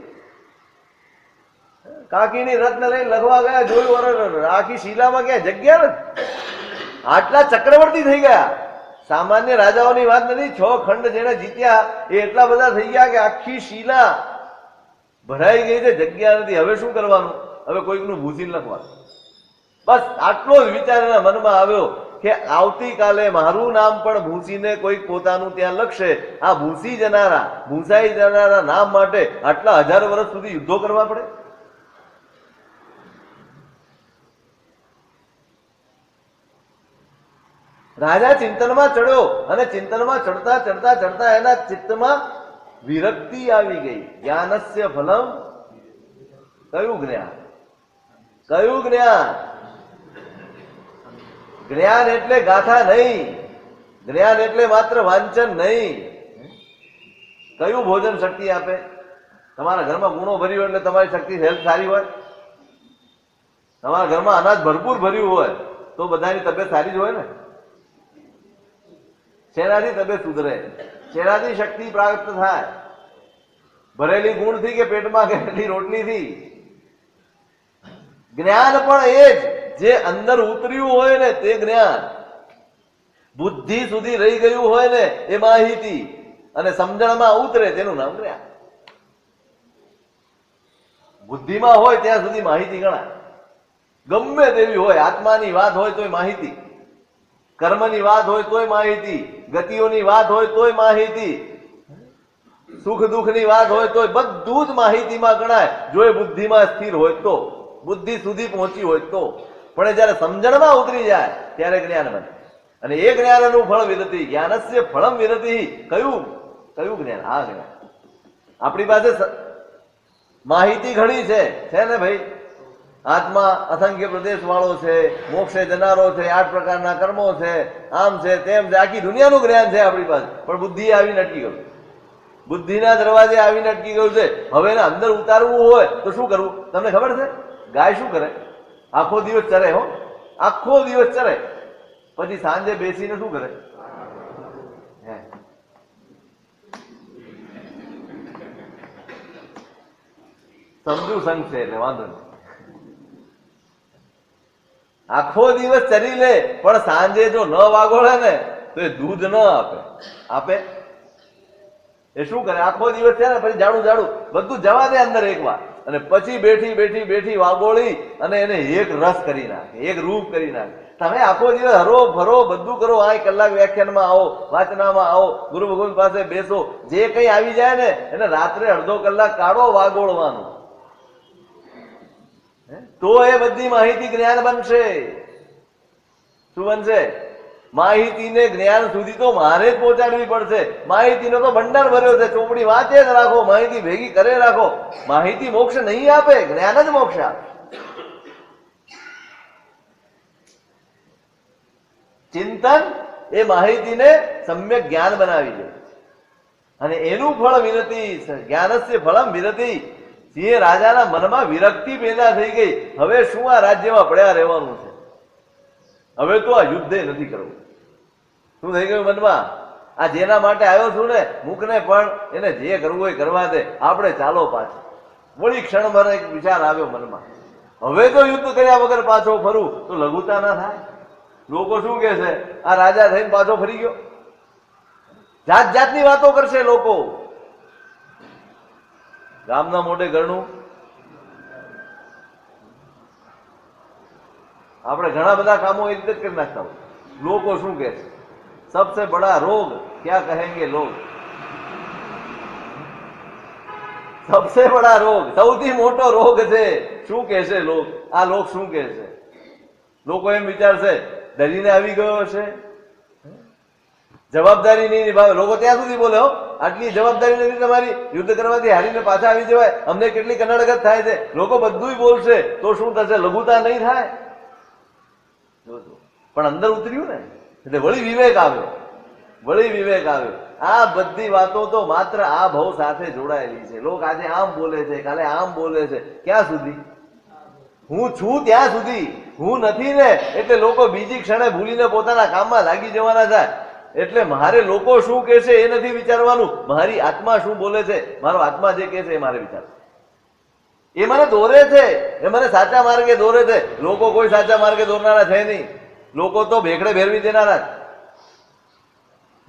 A: કાકીની રત્ન લઈને લખવા ગયા, જોયું આખી શિલામાં ક્યાં જગ્યા નથી. આટલા ચક્રવર્તી થઈ ગયા. સામાન્ય રાજાઓની વાત નથી. 6 ખંડ જેને જીત્યા એ એટલા બધા થઈ ગયા કે આખી શિલા ભરાઈ ગઈ છે, જગ્યા નથી. હવે શું કરવાનું? હવે કોઈકનું ભૂસી લખવાનું. બસ આટલો જ વિચાર એના મનમાં આવ્યો કે આવતીકાલે મારું નામ પણ ભૂસીને કોઈક પોતાનું ત્યાં લખશે. આ ભૂસી જનારા ભૂસાઈ જનારા નામ માટે આટલા હજારો વર્ષ સુધી યુદ્ધો કરવા પડે. રાજા ચિંતનમાં ચડ્યો અને ચિંતનમાં ચડતા ચડતા ચડતા એના ચિત્તમાં વિરક્તિ આવી ગઈ. જ્ઞાનસ્ય ફલમ કયું જ્ઞાન? કયું જ્ઞાન? જ્ઞાન એટલે ગાથા નહીં. જ્ઞાન એટલે માત્ર વાંચન નહીં. કયું ભોજન શક્તિ આપે? તમારા ઘરમાં ગુણો ભર્યું એટલે તમારી શક્તિ હેલ્થ સારી હોય. તમારા ઘરમાં અનાજ ભરપૂર ભર્યું હોય તો બધાની તબિયત સારી જ હોય ને. શેનાથી તબિયત સુધરે? શેનાથી શક્તિ પ્રાપ્ત થાય? ભરેલી ગુણથી કે પેટમાં ગયેલી રોટલીથી? જ્ઞાન પણ એ જ જે અંદર ઉતર્યું હોય ને તે જ્ઞાન. બુદ્ધિ સુધી રહી ગયું હોય ને એ માહિતી, અને સમજણમાં ઉતરે તેનું નામ જ્ઞાન. બુદ્ધિમાં હોય ત્યાં સુધી માહિતી ગણાય. ગમે તેવી હોય, આત્માની વાત હોય તોય માહિતી, કર્મની વાત હોય તોય માહિતી, ગતિઓની વાત હોય તોય માહિતી, સુખ દુઃખની વાત હોય તોય બધું જ માહિતીમાં ગણાય. જો એ બુદ્ધિમાં સ્થિર હોય તો, બુદ્ધિ સુધી પહોંચી હોય તો. પણ જયારે સમજણમાં ઉતરી જાય ત્યારે જ્ઞાન બને. અને એ જ્ઞાનનું ફળ વિરતિ. જ્ઞાનસ્ય ફળમ વિરતિ. કયું કયું જ્ઞાન? આ જ્ઞાન. આપણી પાસે માહિતી ઘણી છે ને ભાઈ. આત્મા અસંખ્ય પ્રદેશ વાળો છે, મોક્ષે જનારો છે, 8 પ્રકારના કર્મો છે, આમ છે તેમ છે, આખી દુનિયાનું જ્ઞાન છે આપણી પાસે. પણ બુદ્ધિ આવીને અટકી ગયું. બુદ્ધિના દરવાજે આવીને અટકી ગયું છે. હવે એને અંદર ઉતારવું હોય તો શું કરવું? તમને ખબર છે? ગાય શું કરે? આખો દિવસ ચરે. હો, આખો દિવસ ચરે. પછી સાંજે બેસીને શું કરે? સમજુ સંઘ છે એટલે વાંધો નહીં. આખો દિવસ ચરી લે પણ સાંજે જો ન વાગોળે ને તો એ દૂધ ન આપે. આપે? એ શું કરે? આખો દિવસ છે ને પછી જાડું બધું જવા દે અંદર એક વાર, અને પછી બેઠી વાગોળી અને એને એક રસ કરી નાખે, એક રૂપ કરી નાખે. તમે આખો દિવસ હરો ફરો બધું કરો, 8 કલાક વ્યાખ્યાનમાં આવો, વાંચનામાં આવો, ગુરુ ભગવાન પાસે બેસો, જે કઈ આવી જાય ને એને રાત્રે અડધો કલાક કાઢો વાગોળવાનું, તો એ બધી માહિતી જ્ઞાન બનશે. શું બનશે? માહિતીને જ્ઞાન સુધી તો મારે જ પહોંચાડવી પડશે. માહિતીનો તો ભંડાર ભર્યો છે. ચોપડી વાંચે જ રાખો, માહિતી ભેગી કરે રાખો. માહિતી મોક્ષ નહીં આપે, જ્ઞાન જ મોક્ષ આપે. ચિંતન એ માહિતીને સમ્યક જ્ઞાન બનાવી દે, અને એનું ફળ વિરતિ. જ્ઞાનસ્ય ફળમ વિરતિ. સિંહ રાજાના મનમાં વિરક્તિ પેદા થઈ ગઈ. હવે શું આ રાજ્યમાં પડ્યા રહેવાનું છે? હવે તો આ યુદ્ધે નથી કરવું. શું થઈ ગયું મનમાં? આ જેના માટે આવ્યો છું ને મુખને પણ એને જે કરવું હોય કરવા દે, આપણે ચાલો પાછો. વળી ક્ષણભર એક વિચાર આવ્યો મનમાં, હવે તો યુદ્ધ કર્યા વગર પાછો ફરું તો લઘુતા ના થાય. લોકો શું કે છે? આ રાજા થઈને પાછો ફરી ગયો. જાત જાતની વાતો કરશે લોકો. ગામના મોઢે ઘરનું. આપણે ઘણા બધા કામો એ રીતે જ કરી નાખતા હોય. લોકો શું કે છે? सबसे बड़ा रोग क्या कहेंगे लोग? सबसे बड़ा रोग, સૌથી મોટો રોગ છે. શું કહેશે લોક? આ લોક શું કહેશે? લોકો એમ વિચારશે ડરીને આવી ગયો હશે, જવાબદારી નહીં નિભાવે. લોકો ત્યાં સુધી બોલે, હો આટલી જવાબદારી નથી તમારી, યુદ્ધ કરવાથી હારીને પાછા આવી જવાય, અમને કેટલી કનડગત થાય છે. લોકો બધું બોલશે તો શું થશે? લઘુતા નહીં થાય. પણ અંદર ઉતર્યું ને, એટલે વળી વિવેક આવ્યો, વળી વિવેક આવ્યો. આ બધી વાતો તો માત્ર આ ભાવ સાથે જોડાયેલી છે. લોકો આજે આમ બોલે છે, કાલે આમ બોલે છે. ક્યાં સુધી? હું છું ત્યાં સુધી. હું નથી ને એટલે લોકો બીજી ક્ષણે ભૂલીને પોતાના કામમાં લાગી જવાના થાય. એટલે મારે લોકો શું કહે છે એ નથી વિચારવાનું, મારી આત્મા શું બોલે છે, મારો આત્મા જે કહે છે એ મારે વિચારવું. એ મને દોરે છે, એ મને સાચા માર્ગે દોરે છે. લોકો કોઈ સાચા માર્ગે દોરનારા છે નહીં. લોકો તો ભેખડે ભેરવી દેનારા,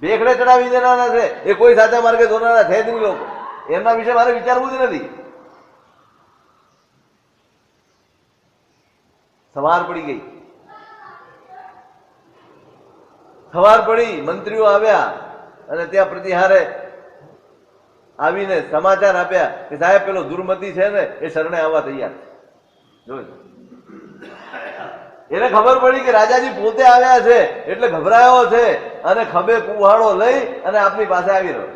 A: ભેખડે ચડાવી દેનારા છે. એ કોઈ સાચા માર્ગે દોરનારા છે જ નહીં. લોકો એમના વિશે મારે વિચારવું જ નથી. સવાર પડી ગઈ, સવાર પડી, મંત્રીઓ આવ્યા અને ત્યાં પ્રતિહારે આવીને સમાચાર આપ્યા કે સાહેબ પેલો દુર્મતી છે ને એ શરણે આવવા તૈયાર છે. જોયું, એને ખબર પડી કે રાજાજી પોતે આવ્યા છે એટલે ગભરાયો છે અને ખભે કુહાડો લઈ અને આપની પાસે આવી રહ્યો,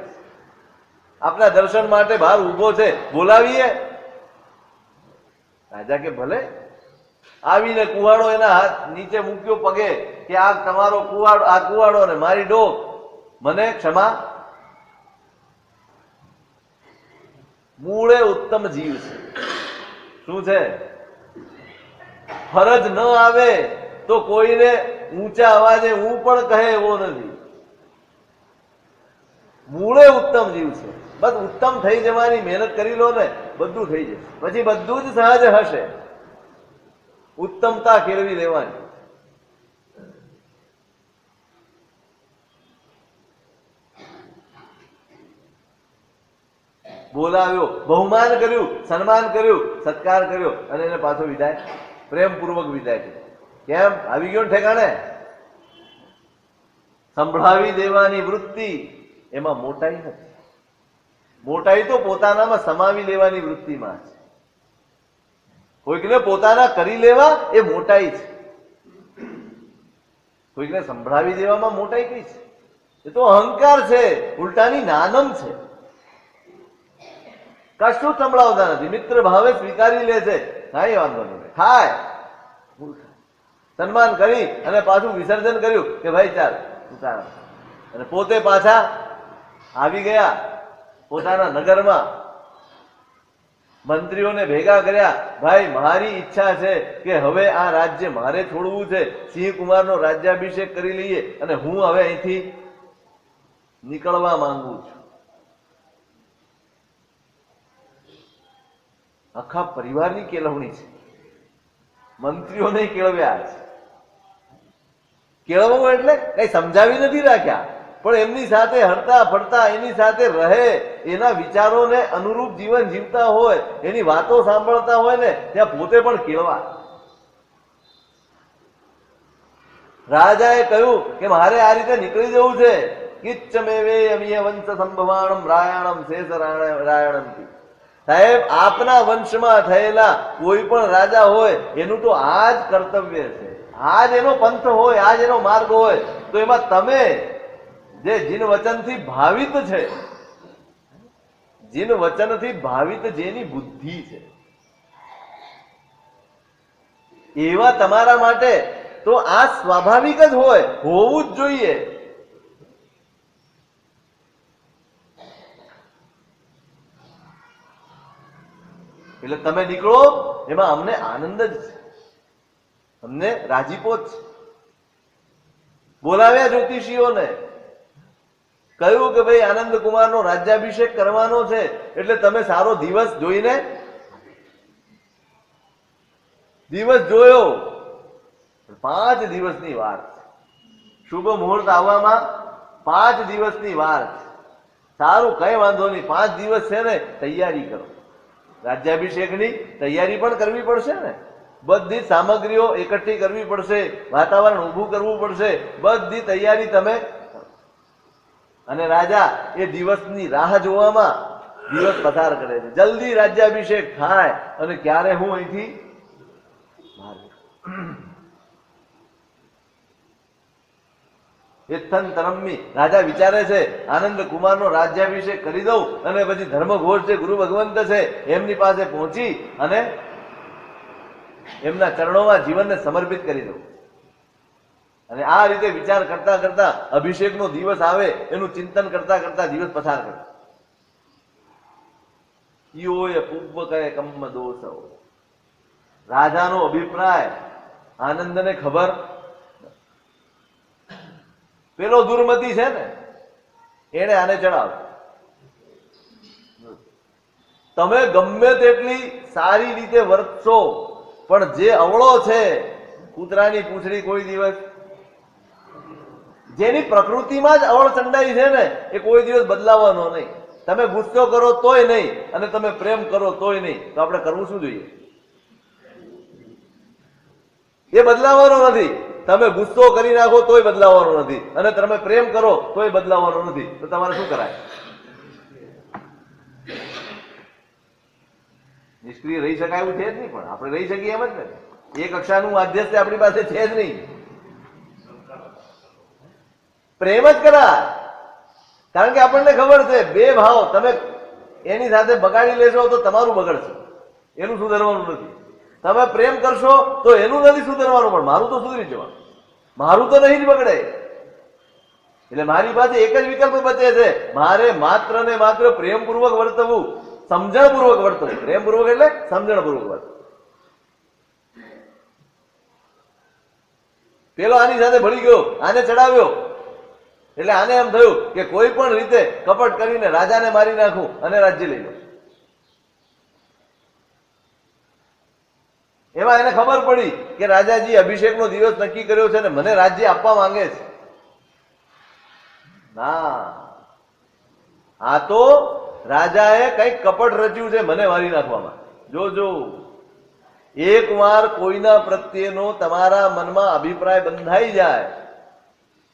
A: આપના દર્શન માટે બહાર ઉભો છે, બોલાવીએ? રાજા કે ભલે. આવીને કુવાડો એના હાથ નીચે મૂક્યો પગે કે આ તમારો કુવાડો, આ કુવાડો ને મારી ડોક, મને ક્ષમા. મૂળે ઉત્તમ જીવ છે. શું છે? ફરજ ન આવે તો કોઈને ઊંચા અવાજે હું પણ કહે એવો નથી. મૂળે ઉત્તમ જીવ છે. બસ ઉત્તમ થઈ જવાની મહેનત કરી લો ને, બધું થઈ જશે. પછી બધું જ સહજ હશે. ઉત્તમતા કેળવી લેવાની. બોલાવ્યો, બહુમાન કર્યું, સન્માન કર્યું, સત્કાર કર્યો અને એને પાછો વિદાય, પ્રેમપૂર્વક વિદાય કર્યો. કેમ? આવી ગયો ને ઠેકાણે. સંભળાવી દેવાની વૃત્તિ, એમાં મોટાઈ નથી. મોટાઈ તો પોતાનામાં સમાવી લેવાની વૃત્તિમાં છે. કોઈકને પોતાના કરી લેવા એ મોટાઈ છે. કોઈકને સંભળાવી દેવામાં મોટાઈ કઈ છે? એ તો અહંકાર છે, ઉલટાની નાનમ છે. કશું સંભળાવતા નથી, મિત્ર ભાવે સ્વીકારી લે છે. કાંઈ વાંધો નહીં, ખાય. સન્માન કરી અને પાછું વિસર્જન કર્યું કે ભાઈ ચાલ ઉતાર. અને પોતે પાછા આવી ગયા પોતાના નગરમાં. મંત્રીઓને ભેગા કર્યા. ભાઈ મારી ઈચ્છા છે કે હવે આ રાજ્ય મારે છોડવું છે, સિંહ કુમારનો રાજ્યાભિષેક કરી લઈએ અને હું હવે અહીંથી નીકળવા માંગુ છું. આખા પરિવારની કેળવણી છે, મંત્રીઓને કેળવ્યા છે. કેળવવું એટલે કઈ સમજાવી નથી રાખ્યા, પણ એમની સાથે હરતા ફરતા એની સાથે રહે, એના વિચારોને અનુરૂપ જીવન જીવતા હોય, એની વાતો સાંભળતા હોય ને ત્યાં પોતે પણ કેળવા. રાજાએ કહ્યું કે મારે આ રીતે નીકળી જવું છે. કિચ્છમેવે અમીય વંશ સંભવાણમ રાયણમ શેષ રાયણમ. સાહેબ, આપના વંશમાં થયેલા કોઈ પણ રાજા હોય એનું તો આ જ કર્તવ્ય છે, આ જ એનો પંથ હોય, આ જ એનો માર્ગ હોય. તો એમાં તમે જે જીન વચનથી ભાવિત છે, જીન વચનથી ભાવિત જેની બુદ્ધિ છે, એવા તમારા માટે તો આ સ્વાભાવિક જ હોય, હોવું જ જોઈએ. એટલે તમે નીકળો એમાં અમને આનંદ જ છે, અમને રાજીપો જ છે. બોલાવ્યા જ્યોતિષીઓને, કહ્યું કે ભાઈ આનંદ કુમારનો રાજ્યાભિષેક કરવાનો છે એટલે તમે સારો દિવસ જોઈને, દિવસ જોયો 5 દિવસની વાર છે. શુભ મુહૂર્ત આવવામાં 5 દિવસની વાર છે. સારું, કઈ વાંધો નહીં, 5 દિવસ છે ને, તૈયારી કરો. રાજ્યાભિષેકની તૈયારી પણ કરવી પડશે ને, બધી સામગ્રીઓ એકઠી કરવી પડશે, વાતાવરણ ઊભું કરવું પડશે, બધી તૈયારી તમે. અને રાજા એ દિવસની રાહ જોવામાં દિવસ પસાર કરે છે. જલ્દી રાજ્યાભિષેક થાય અને ક્યારે હું અહીંથી રાજા વિચારે છે આનંદ કુમારનો રાજ્યાભિષેક કરી દઉં અને પછી ધર્મઘોષ છે, ગુરુ ભગવંત છે, એમની પાસે પહોંચી અને એમના ચરણોમાં જીવનને સમર્પિત કરી દઉં. અને આ રીતે વિચાર કરતા કરતા અભિષેકનો દિવસ આવે એનું ચિંતન કરતા કરતા દિવસ પસાર કરે. ઈઓએ પૂર્વ કહે કમ્મ દોષ. રાજાનો અભિપ્રાય આનંદને ખબર. પેલો દુર્મતી છે ને એને આને ચડાવ. તમે ગમે તેટલી સારી રીતે વર્તશો પણ જે અવળો છે, કૂતરાની પૂંછડી કોઈ દિવસ, જેની પ્રકૃતિમાં જ અવળ ચંડાઈ છે ને એ કોઈ દિવસ બદલાવાનો નહીં. તમે ગુસ્સો કરો તોય નહીં અને તમે પ્રેમ કરો તોય નહીં. તો આપણે કરવું શું જોઈએ? એ બદલાવાનો નથી. તમે ગુસ્સો કરી નાખો તોય બદલાવાનો નથી અને તમે પ્રેમ કરો તોય બદલાવાનો નથી. તો તમારે શું કરાય? નિષ્ક્રિય રહી શકાય એવું છે જ નહીં. પણ આપણે રહી શકીએ એમ જ ને. એ કક્ષાનું માધ્યસ્થ આપણી પાસે છે જ નહીં. પ્રેમ જ કરાય. કારણ કે આપણને ખબર છે બે ભાવ તમે એની સાથે બગાડી લેશો તો તમારું બગડશે, એનું સુધરવાનું નથી. તમે પ્રેમ કરશો તો એનું નથી સુધરવાનું પણ મારું તો સુધરી જવાનું, મારું તો નહીં જ બગડે. એટલે મારી પાસે એક જ વિકલ્પ બચે છે, મારે માત્ર ને માત્ર પ્રેમપૂર્વક વર્તવું, સમજણપૂર્વક વર્તવું. પ્રેમપૂર્વક એટલે સમજણપૂર્વક વર્તવું. પેલો આની સાથે ભળી ગયો, આને ચડાવ્યો એટલે આને એમ થયું કે કોઈ પણ રીતે કપટ કરીને રાજાને મારી નાખું અને રાજ્ય લઈ લઉં. એમાં એને ખબર પડી કે રાજાજી અભિષેકનો દિવસ નક્કી કર્યો છે ને મને રાજ્ય આપવા માંગે છે. ના, આ તો રાજાએ કઈક કપટ રચ્યું છે મને મારી નાખવામાં. જોજો, એક વાર કોઈના પ્રત્યેનો તમારા મનમાં અભિપ્રાય બંધાઈ જાય,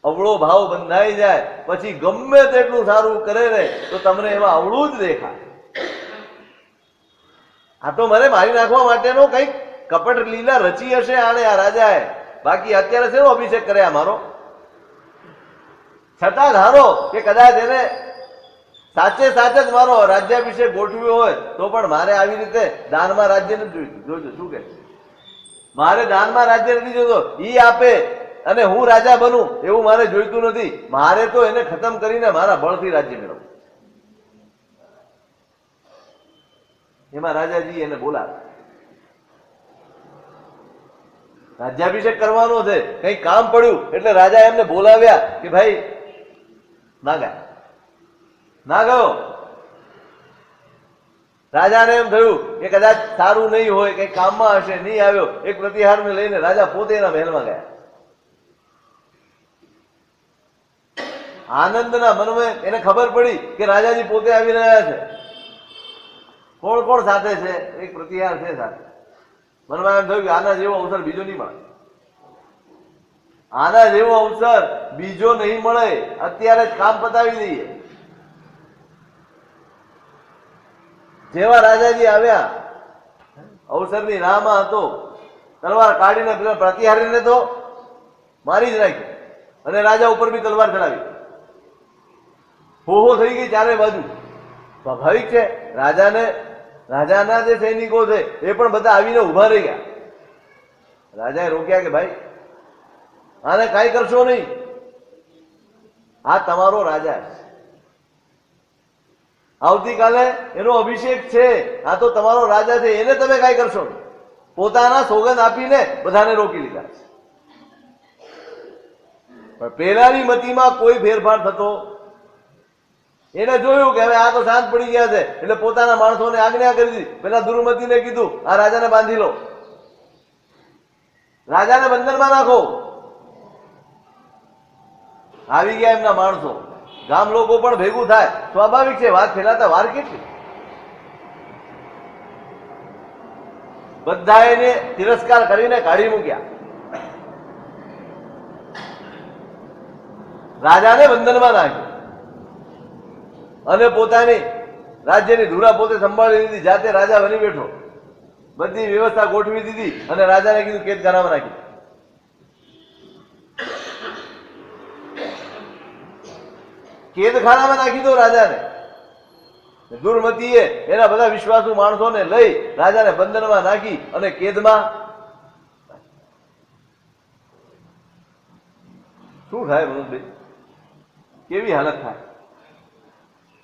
A: અવળો ભાવ બંધાઈ જાય, પછી ગમે તેટલું સારું કરે ને તો તમને એમાં અવળું જ દેખાય. આ તો મને મારી નાખવા માટેનો કઈક કપટ લીલા રચી હશે આને, આ રાજાએ. બાકી અત્યારે શેનો અભિષેક કરે મારો? છતાં ધારો કે કદાચ એને સાચે સાચે જ મારો રાજ્યાભિષેક ગોઠવ્યો હોય તો પણ મારે આવી રીતે દાનમાં રાજ્ય નથી જોઈતું. જોજો શું કે મારે દાનમાં રાજ્ય નથી જોતો. ઈ આપે અને હું રાજા બનું એવું મારે જોઈતું નથી. મારે તો એને ખતમ કરીને મારા બળથી રાજ્ય મેળવવું. એમાં રાજાજી એને બોલાવે, રાજ્યાભિષેક કરવાનો છે, કઈ કામ પડ્યું એટલે રાજા એમને બોલાવ્યા કે ભાઈ ના ગયા, ના ગયો. રાજાને એમ થયું કે કદાચ સારું નહીં હોય, કઈ કામમાં હશે, નહીં આવ્યો. એક પ્રતિહારને લઈને રાજા પોતે એના મહેલમાં ગયા. આનંદના મનમાં એને ખબર પડી કે રાજાજી પોતે આવી રહ્યા છે. કોણ કોણ સાથે છે? એક પ્રતિહાર છે સાથે. મનમાં એમ થયું કે આના જેવો અવસર બીજો નહીં મળે, આના જેવો અવસર બીજો નહીં મળે, અત્યારે જ કામ પતાવી દઈએ. જેવા રાજાજી આવ્યા, અવસરની રાહમાં હતો, તલવાર કાઢીને પેલા પ્રતિહારીને તો મારી જ નાખી અને રાજા ઉપર બી તલવાર ચડાવી. હો થઈ ગઈ ચારે બાજુ. સ્વાભાવિક છે, રાજાના જે સૈનિકો છે એ પણ બધા આવીને ઉભા રહી ગયા. રાજાએ રોક્યા કે ભાઈ આને કાંઈ કરશો નહીં, આ તમારો રાજા છે, આવતીકાલે એનો અભિષેક છે, આ તો તમારો રાજા છે, એને તમે કાંઈ કરશો નહીં. પોતાના સોગંદ આપીને બધાને રોકી લીધા છે. પણ પેલાની મતીમાં કોઈ ફેરફાર થતો. એને જોયું કે હવે આ તો શાંત પડી ગયા છે એટલે પોતાના માણસોને આજ્ઞા કરી દીધી. પેલા દુર્મતીને કીધું આ રાજાને બાંધી લો, રાજાને બંધનમાં નાખો. આવી ગયા એમના માણસો, ગામ લોકો પણ ભેગું થાય, સ્વાભાવિક છે, વાત ફેલાતા વાર કેટલી. બધા એને તિરસ્કાર કરીને કાઢી મૂક્યા. રાજાને બંધનમાં નાખ્યો અને પોતાની રાજ્યની ધુરા પોતે સંભાળી લીધી. જાતે રાજા બની બેઠો, બધી વ્યવસ્થા ગોઠવી દીધી અને રાજાને કીધું કેદખાનામાં નાખી. કેદખાનામાં નાખી દો રાજાને. દુર્મતીએ એના બધા વિશ્વાસુ માણસોને લઈ રાજાને બંધનમાં નાખી અને કેદમાં. શું થાય મનોજભાઈ? કેવી હાલત થાય?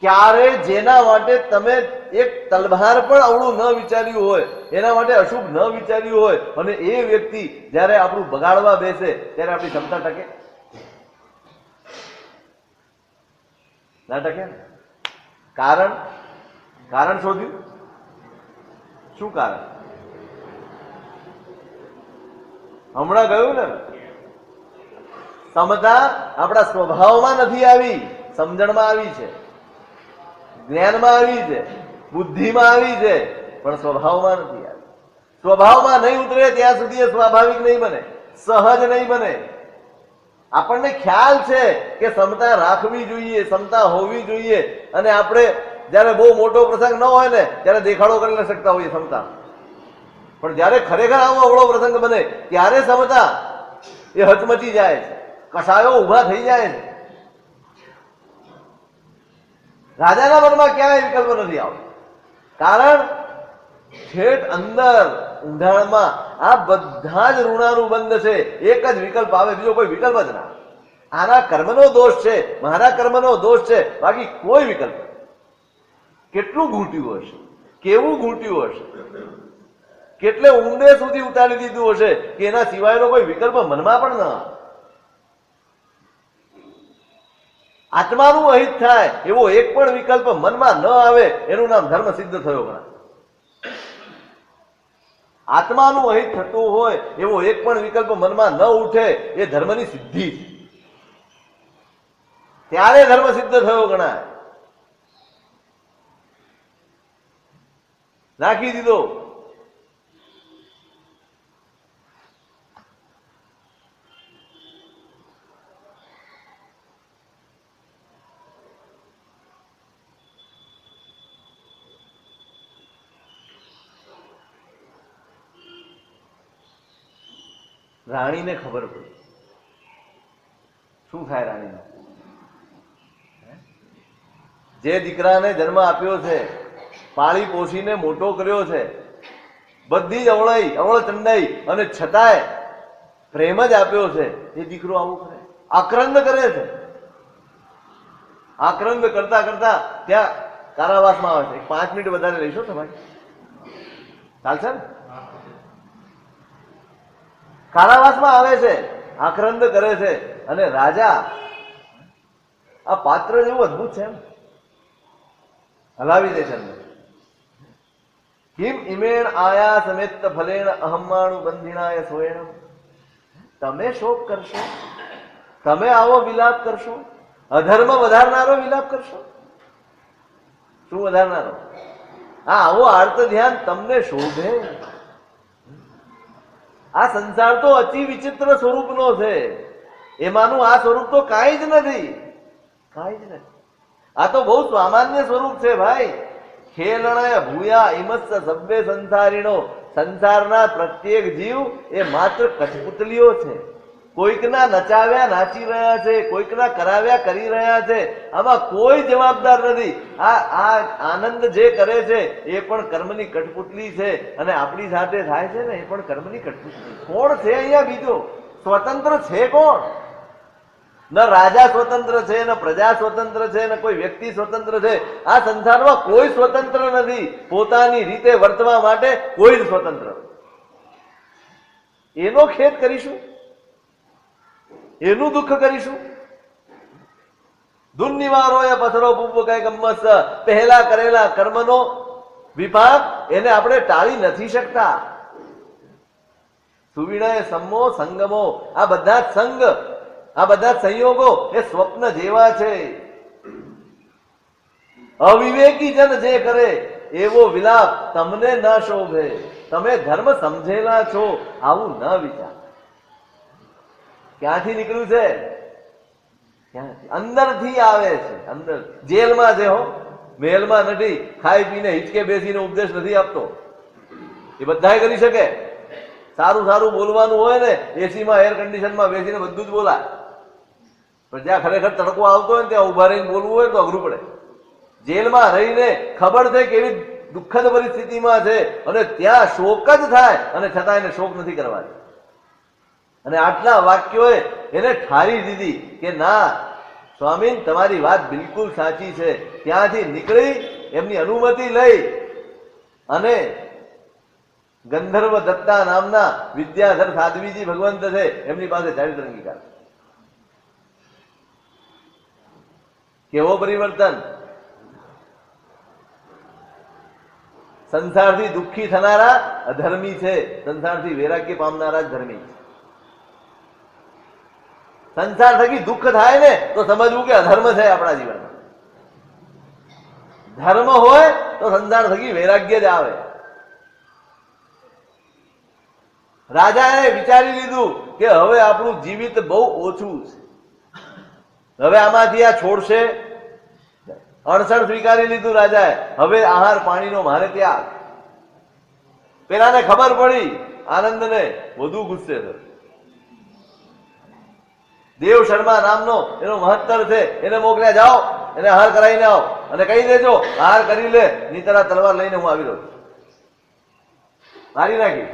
A: ક્યારે જેના માટે તમે એક તલભાર પણ અવળું ન વિચાર્યું હોય, એના માટે અશુભ ન વિચાર્યું હોય, અને એ વ્યક્તિ જયારે આપણું બગાડવા બેસે ત્યારે આપણી ક્ષમતા ટકે? ના ટકે. કારણ શોધ્યું? શું કારણ? હમણાં ગયું ને, ક્ષમતા આપણા સ્વભાવમાં નથી આવી, સમજણમાં આવી છે, જ્ઞાનમાં આવી છે, બુદ્ધિમાં આવી છે, પણ સ્વભાવમાં નથી આવી. સ્વભાવમાં નહીં ઉતરે ત્યાં સુધી એ સ્વાભાવિક નહીં બને, સહજ નહીં બને. આપણને ખ્યાલ છે કે ક્ષમતા રાખવી જોઈએ, ક્ષમતા હોવી જોઈએ, અને આપણે જયારે બહુ મોટો પ્રસંગ ન હોય ને ત્યારે દેખાડો કરી ન શકતા હોઈએ ક્ષમતા, પણ જયારે ખરેખર આવો અવળો પ્રસંગ બને ત્યારે ક્ષમતા એ હચમચી જાય છે, કસાયો ઉભા થઈ જાય છે. રાજાના મનમાં ક્યાંય વિકલ્પ નથી આવતો, કારણ ઠેઠ અંદર ઊંડાણમાં આ બધા જ ઋણાનું બંધ છે. એક જ વિકલ્પ આવે, બીજો કોઈ વિકલ્પ જ ના. આના કર્મનો દોષ છે, મારા કર્મનો દોષ છે, બાકી કોઈ વિકલ્પ નથી. કેટલું ઘૂંટ્યું હશે, કેવું ઘૂંટ્યું હશે, કેટલે ઊંડે સુધી ઉતારી દીધું હશે કે એના સિવાયનો કોઈ વિકલ્પ મનમાં પણ ન આવે. આત્માનું અહિત થાય એવો એક પણ વિકલ્પ મનમાં ન આવે, એનું નામ ધર્મ સિદ્ધ થયો ગણાય. આત્માનું અહિત થતું હોય એવો એક પણ વિકલ્પ મનમાં ન ઉઠે એ ધર્મની સિદ્ધિ છે, ત્યારે ધર્મ સિદ્ધ થયો ગણાય. નાખી દીધો. રાણીને ખબર પડી. શું થાય રાણીને? જે દીકરાને જન્મ આપ્યો છે, પાળી પોષીને મોટો કર્યો છે, બધી જ અવળ ચંડાઈ, અને છતાંય પ્રેમ જ આપ્યો છે, એ દીકરો આવું કરે, આક્રંદ કરે છે. આક્રંદ કરતા કરતા ત્યાં કારાવાસમાં આવે છે. 5 મિનિટ વધારે લઈશો તમારે? ચાલશે ને? કારાવાસમાં આવે છે, આક્રંદ કરે છે, અને રાજા આ પાત્ર જેવું અદભુત છે, એમ હલાવી દે છે. કિમ ઇમેણ આયા સમેત ફલેણ અહમ્માણુ બંધિણાય સોયણ. તમે શોક કરશો, તમે આવો વિલાપ કરશો, અધર્મ વધારનારો વિલાપ કરશો. શું વધારનારો? આવો આર્ત ધ્યાન તમને શોભે? આ સંસાર તો અતિ વિચિત્ર સ્વરૂપનો છે, એમાંનું આ સ્વરૂપ તો કાંઈ જ નથી, કાંઈ જ નથી. આ તો બહુ સામાન્ય સ્વરૂપ છે ભાઈ. ખેલણય ભૂયા ઇમસ્સ સભ્ય સંસારીણો. સંસારના પ્રત્યેક જીવ એ માત્ર કઠપુતલીઓ છે. કોઈકના નચાવ્યા નાચી રહ્યા છે, કોઈકના કરાવ્યા કરી રહ્યા છે. આમાં કોઈ જવાબદાર નથી. આ આનંદ જે કરે છે એ પણ કર્મની કઠપુતલી છે, અને આપણી સાથે થાય છે ને એ પણ કર્મની કઠપુતલી. કોણ છે અહીંયા બીજો? સ્વતંત્ર છે કોણ? ન રાજા સ્વતંત્ર છે, ન પ્રજા સ્વતંત્ર છે, ન કોઈ વ્યક્તિ સ્વતંત્ર છે. આ સંસારમાં કોઈ સ્વતંત્ર નથી. પોતાની રીતે વર્તવા માટે કોઈ જ સ્વતંત્ર. એનો ખેદ કરીશું, એનું દુઃખ કરીશું. દુર્નિવારો એ પથરો પૂપ કઈ ગમ્મસ. પહેલા કરેલા કર્મનો વિપાક એને આપણે ટાળી નથી શકતા. સુવિણય સમો સંગમો. આ બધા સંગ, આ બધા સંયોગો એ સ્વપ્ન જેવા છે. અવિવેકી જન જે કરે એવો વિલાપ તમને ન શોભે. તમે ધર્મ સમજેલા છો, આવું ન વિચાર. ક્યાંથી નીકળ્યું છે? અંદરથી આવે છે. અંદર જેલમાં છે, હો, મહેલમાં નથી. ખાઈ પીને હિચકે બેસીને ઉપદેશ નથી આપતો. એ બધા કરી શકે. સારું સારું બોલવાનું હોય ને, એસીમાં એર કન્ડિશનમાં બેસીને બધું જ બોલાય. પણ જ્યાં ખરેખર તડકો આવતો હોય ને ત્યાં ઉભા રહીને બોલવું હોય તો અઘરું પડે. જેલમાં રહીને ખબર છે કેવી દુઃખદ પરિસ્થિતિમાં છે, અને ત્યાં શોક જ થાય, અને છતાં એને શોક નથી કરવાની. અને આટલા વાક્યોએ એને ઠારી દીધી કે ના સ્વામી, તમારી વાત બિલકુલ સાચી છે. ત્યાંથી નીકળી એમની અનુમતિ લઈ અને ગંધર્વ દત્તા નામના વિદ્યાધર સાધ્વીજી ભગવંત છે એમની પાસે ચારિત્ર અંગીકાર. કેવો પરિવર્તન! સંસારથી દુઃખી થનારા અધર્મી છે, સંસારથી વૈરાગ્ય પામનારા જ ધર્મી છે. સંસાર થકી દુઃખ થાય ને તો સમજવું કે અધર્મ છે આપણા જીવનમાં. ધર્મ હોય તો સંસાર થકી વૈરાગ્ય જ આવે. રાજાએ વિચારી લીધું કે હવે આપણું જીવિત બહુ ઓછું છે, હવે આમાંથી આ છોડશે. અણસણ સ્વીકારી લીધું રાજાએ. હવે આહાર પાણીનો મારે ત્યાગ. પેલાને ખબર પડી, આનંદને વધુ ગુસ્સે થયો. દેવ શર્મા નામનો એનો મહત્તર છે, એને મોકલ્યા, જાઓ એને આહાર કરાવીને આવો અને કહી દેજો આહાર કરી લે, નીતર આ તલવાર લઈને હું આવી રહ્યો છું, મારી નાખી.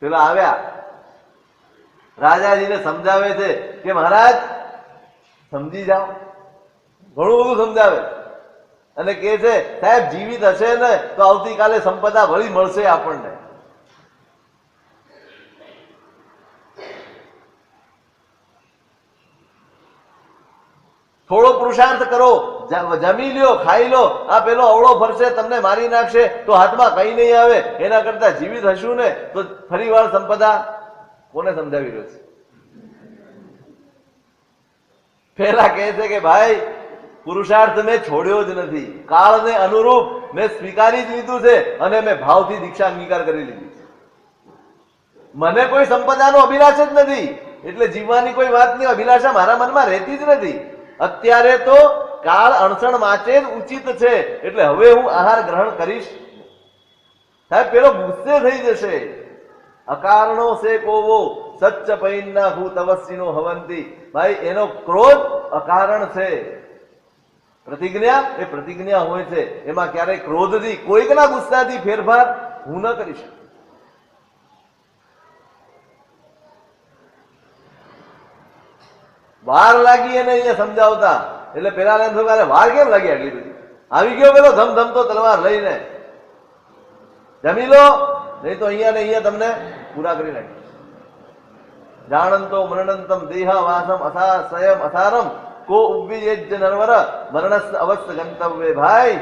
A: પેલા આવ્યા, રાજાજીને સમજાવે છે કે મહારાજ સમજી જાઓ. ઘણું બધું સમજાવે અને કહે છે સાહેબ જીવિત હશે ને તો આવતીકાલે સંપદા ભળી મળશે આપણને. થોડો પુરુષાર્થ કરો, જમી લ્યો, ખાઈ લો. આ પેલો અવળો ફરશે, તમને મારી નાખશે તો હાથમાં કઈ નહીં આવે. એના કરતા જીવિત હશું ને તો ફરી વાર સંપદા. કોને સમજાવી રહ્યો છે? પેલા કહે છે કે ભાઈ પુરુષાર્થ મેં છોડ્યો જ નથી, કાળને અનુરૂપ મેં સ્વીકારી જ લીધું છે અને મેં ભાવથી દીક્ષા અંગીકાર કરી લીધી છે. મને કોઈ સંપદાનો અભિલાષ જ નથી, એટલે જીવવાની કોઈ વાતની અભિલાષા મારા મનમાં રહેતી જ નથી. અત્યારે તો કાળ અણસણ માટે જ ઉચિત છે, એટલે હવે હું આહાર ગ્રહણ કરીશ. સાહેબ પેલો ગુસ્સે થઈ જશે. અકારણો સે કોવો સચ્ચ પૈના હું તવસ્સીનો હવંતી. ભાઈ એનો ક્રોધ અકારણ છે. પ્રતિજ્ઞા એ પ્રતિજ્ઞા હોય છે, એમાં ક્યારેય ક્રોધથી કોઈકના ગુસ્સાથી ફેરફાર હું ન કરી શકું. વાર લાગી એને અહીંયા સમજાવતા, એટલે પેલા એમ થયું વાર કેમ લાગી આટલી બધી? આવી ગયો પેલો ધમધમતો તલવાર લઈને, જમી લો નહીં તો અહીંયા ને અહીંયા તમને પૂરા કરી નાખી. જાણંતો મરણંતમ દેહા વાસમ અસાસયમ અસારમ કો ઉબ્બિયેજ્ય નરવર મરણસ અવસ્થ ગંતવ્ય. ભાઈ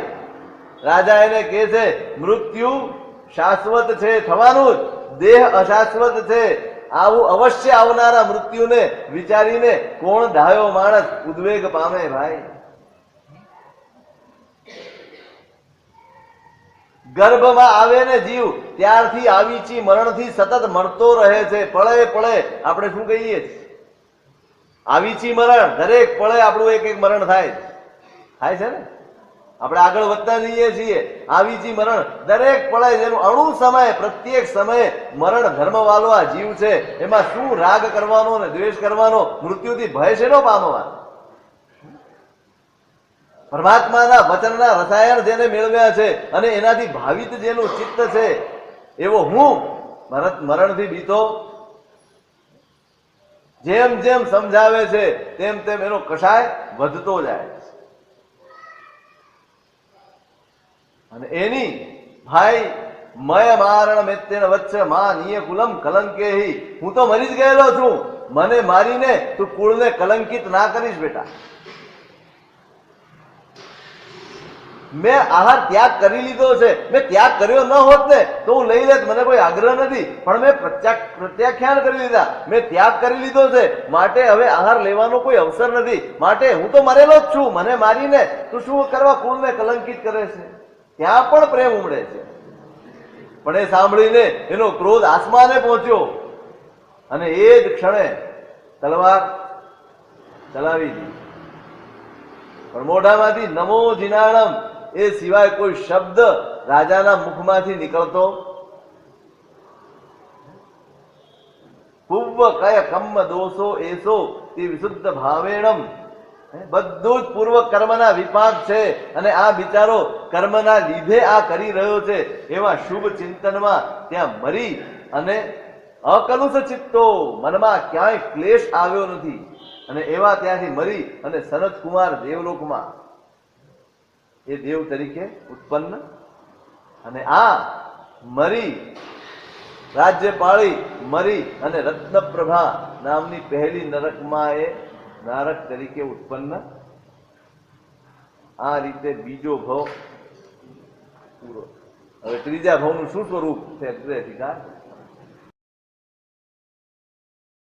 A: રાજા એને કહે છે મૃત્યુ શાશ્વત છે, થવાનું જ. દેહ અશાશ્વત છે. આવું અવશ્ય આવનારા મૃત્યુને વિચારીને કોણ ડાયો માણસ ઉદ્વેગ પામે? ભાઈ ગર્ભમાં આવે ને જીવ ત્યારથી આવીચી મરણથી સતત મળતો રહે છે. પળે પળે આપણે શું કહીએ છીએ? આવીચી મરણ. દરેક પળે આપણું એક એક મરણ થાય છે ને. આપણે આગળ વધતા જઈએ છીએ. આવીચી મરણ દરેક પળે, જેનું અણુ સમય પ્રત્યેક સમયે મરણ ધર્મવાળો આ જીવ છે. એમાં શું રાગ કરવાનો ને દ્વેષ કરવાનો? મૃત્યુથી ભય શેનો પામવાનો? પરમાત્માના વચનના રસાયણ જેને મેળવ્યા છે અને એનાથી ભાવિત જેનું ચિત્ત છે, એવો હું મરણથી બીતો. જેમ જેમ સમજાવે છે તેમ તેમ એનો કષાય વધતો જાય છે. અને એની ભાઈ મય મારણ મેત્તેન વત્સ મા નિય કુલમ કલંકેહી. હું તો મરી જ ગયેલો છું, મને મારીને તું કુળને કલંકિત ના કરીશ બેટા. મેં આહાર ત્યાગ કરી લીધો છે. મેં ત્યાગ કર્યો ન હોત ને તો હું લઈ લેત, મને કોઈ આગ્રહ નથી, પણ મેં પ્રત્યાખ્યાન કરી લીધા. મેં ત્યાગ કરી લીધો છે, માટે હવે આહાર લેવાનો કોઈ અવસર નથી. માટે હું તો મરેલો જ છું, મને મારીને તું શું કરવા કુળને કલંકિત કરે છે? ત્યાં પણ પ્રેમ ઉમડે છે. પણ એ સાંભળીને એનો ક્રોધ આસમાને પહોંચ્યો અને એ જ ક્ષણે તલવાર ચલાવી દીધી. પણ મોઢામાંથી નમો જીનાણમ એ સિવાય કોઈ શબ્દ રાજાના મુખમાંથી નીકળતો. પૂર્વ કય કમ્મ દોષો એસો તે વિશુદ્ધ ભાવેણમ બધું જ પૂર્વ કર્મના વિપાક છે અને આ બિચારો કર્મના લીધે આ કરી રહ્યો છે એવા શુભ ચિંતનમાં ત્યાં મરી અને અકલુષ ચિત્તો, મનમાં ક્યાંય ક્લેશ આવ્યો નથી અને એવા ત્યાંથી મરી અને સનત કુમાર દેવલોકમાં એ દેવ તરીકે ઉત્પન્ન અને આ મરી રાજ્ય પાળી મરી અને રત્નપ્રભા નામની પહેલી નરકમાં એ નારક તરીકે ઉત્પન્ન. આ રીતે બીજો ભવ પૂરો. હવે ત્રીજા ભવનું શું સ્વરૂપ છે?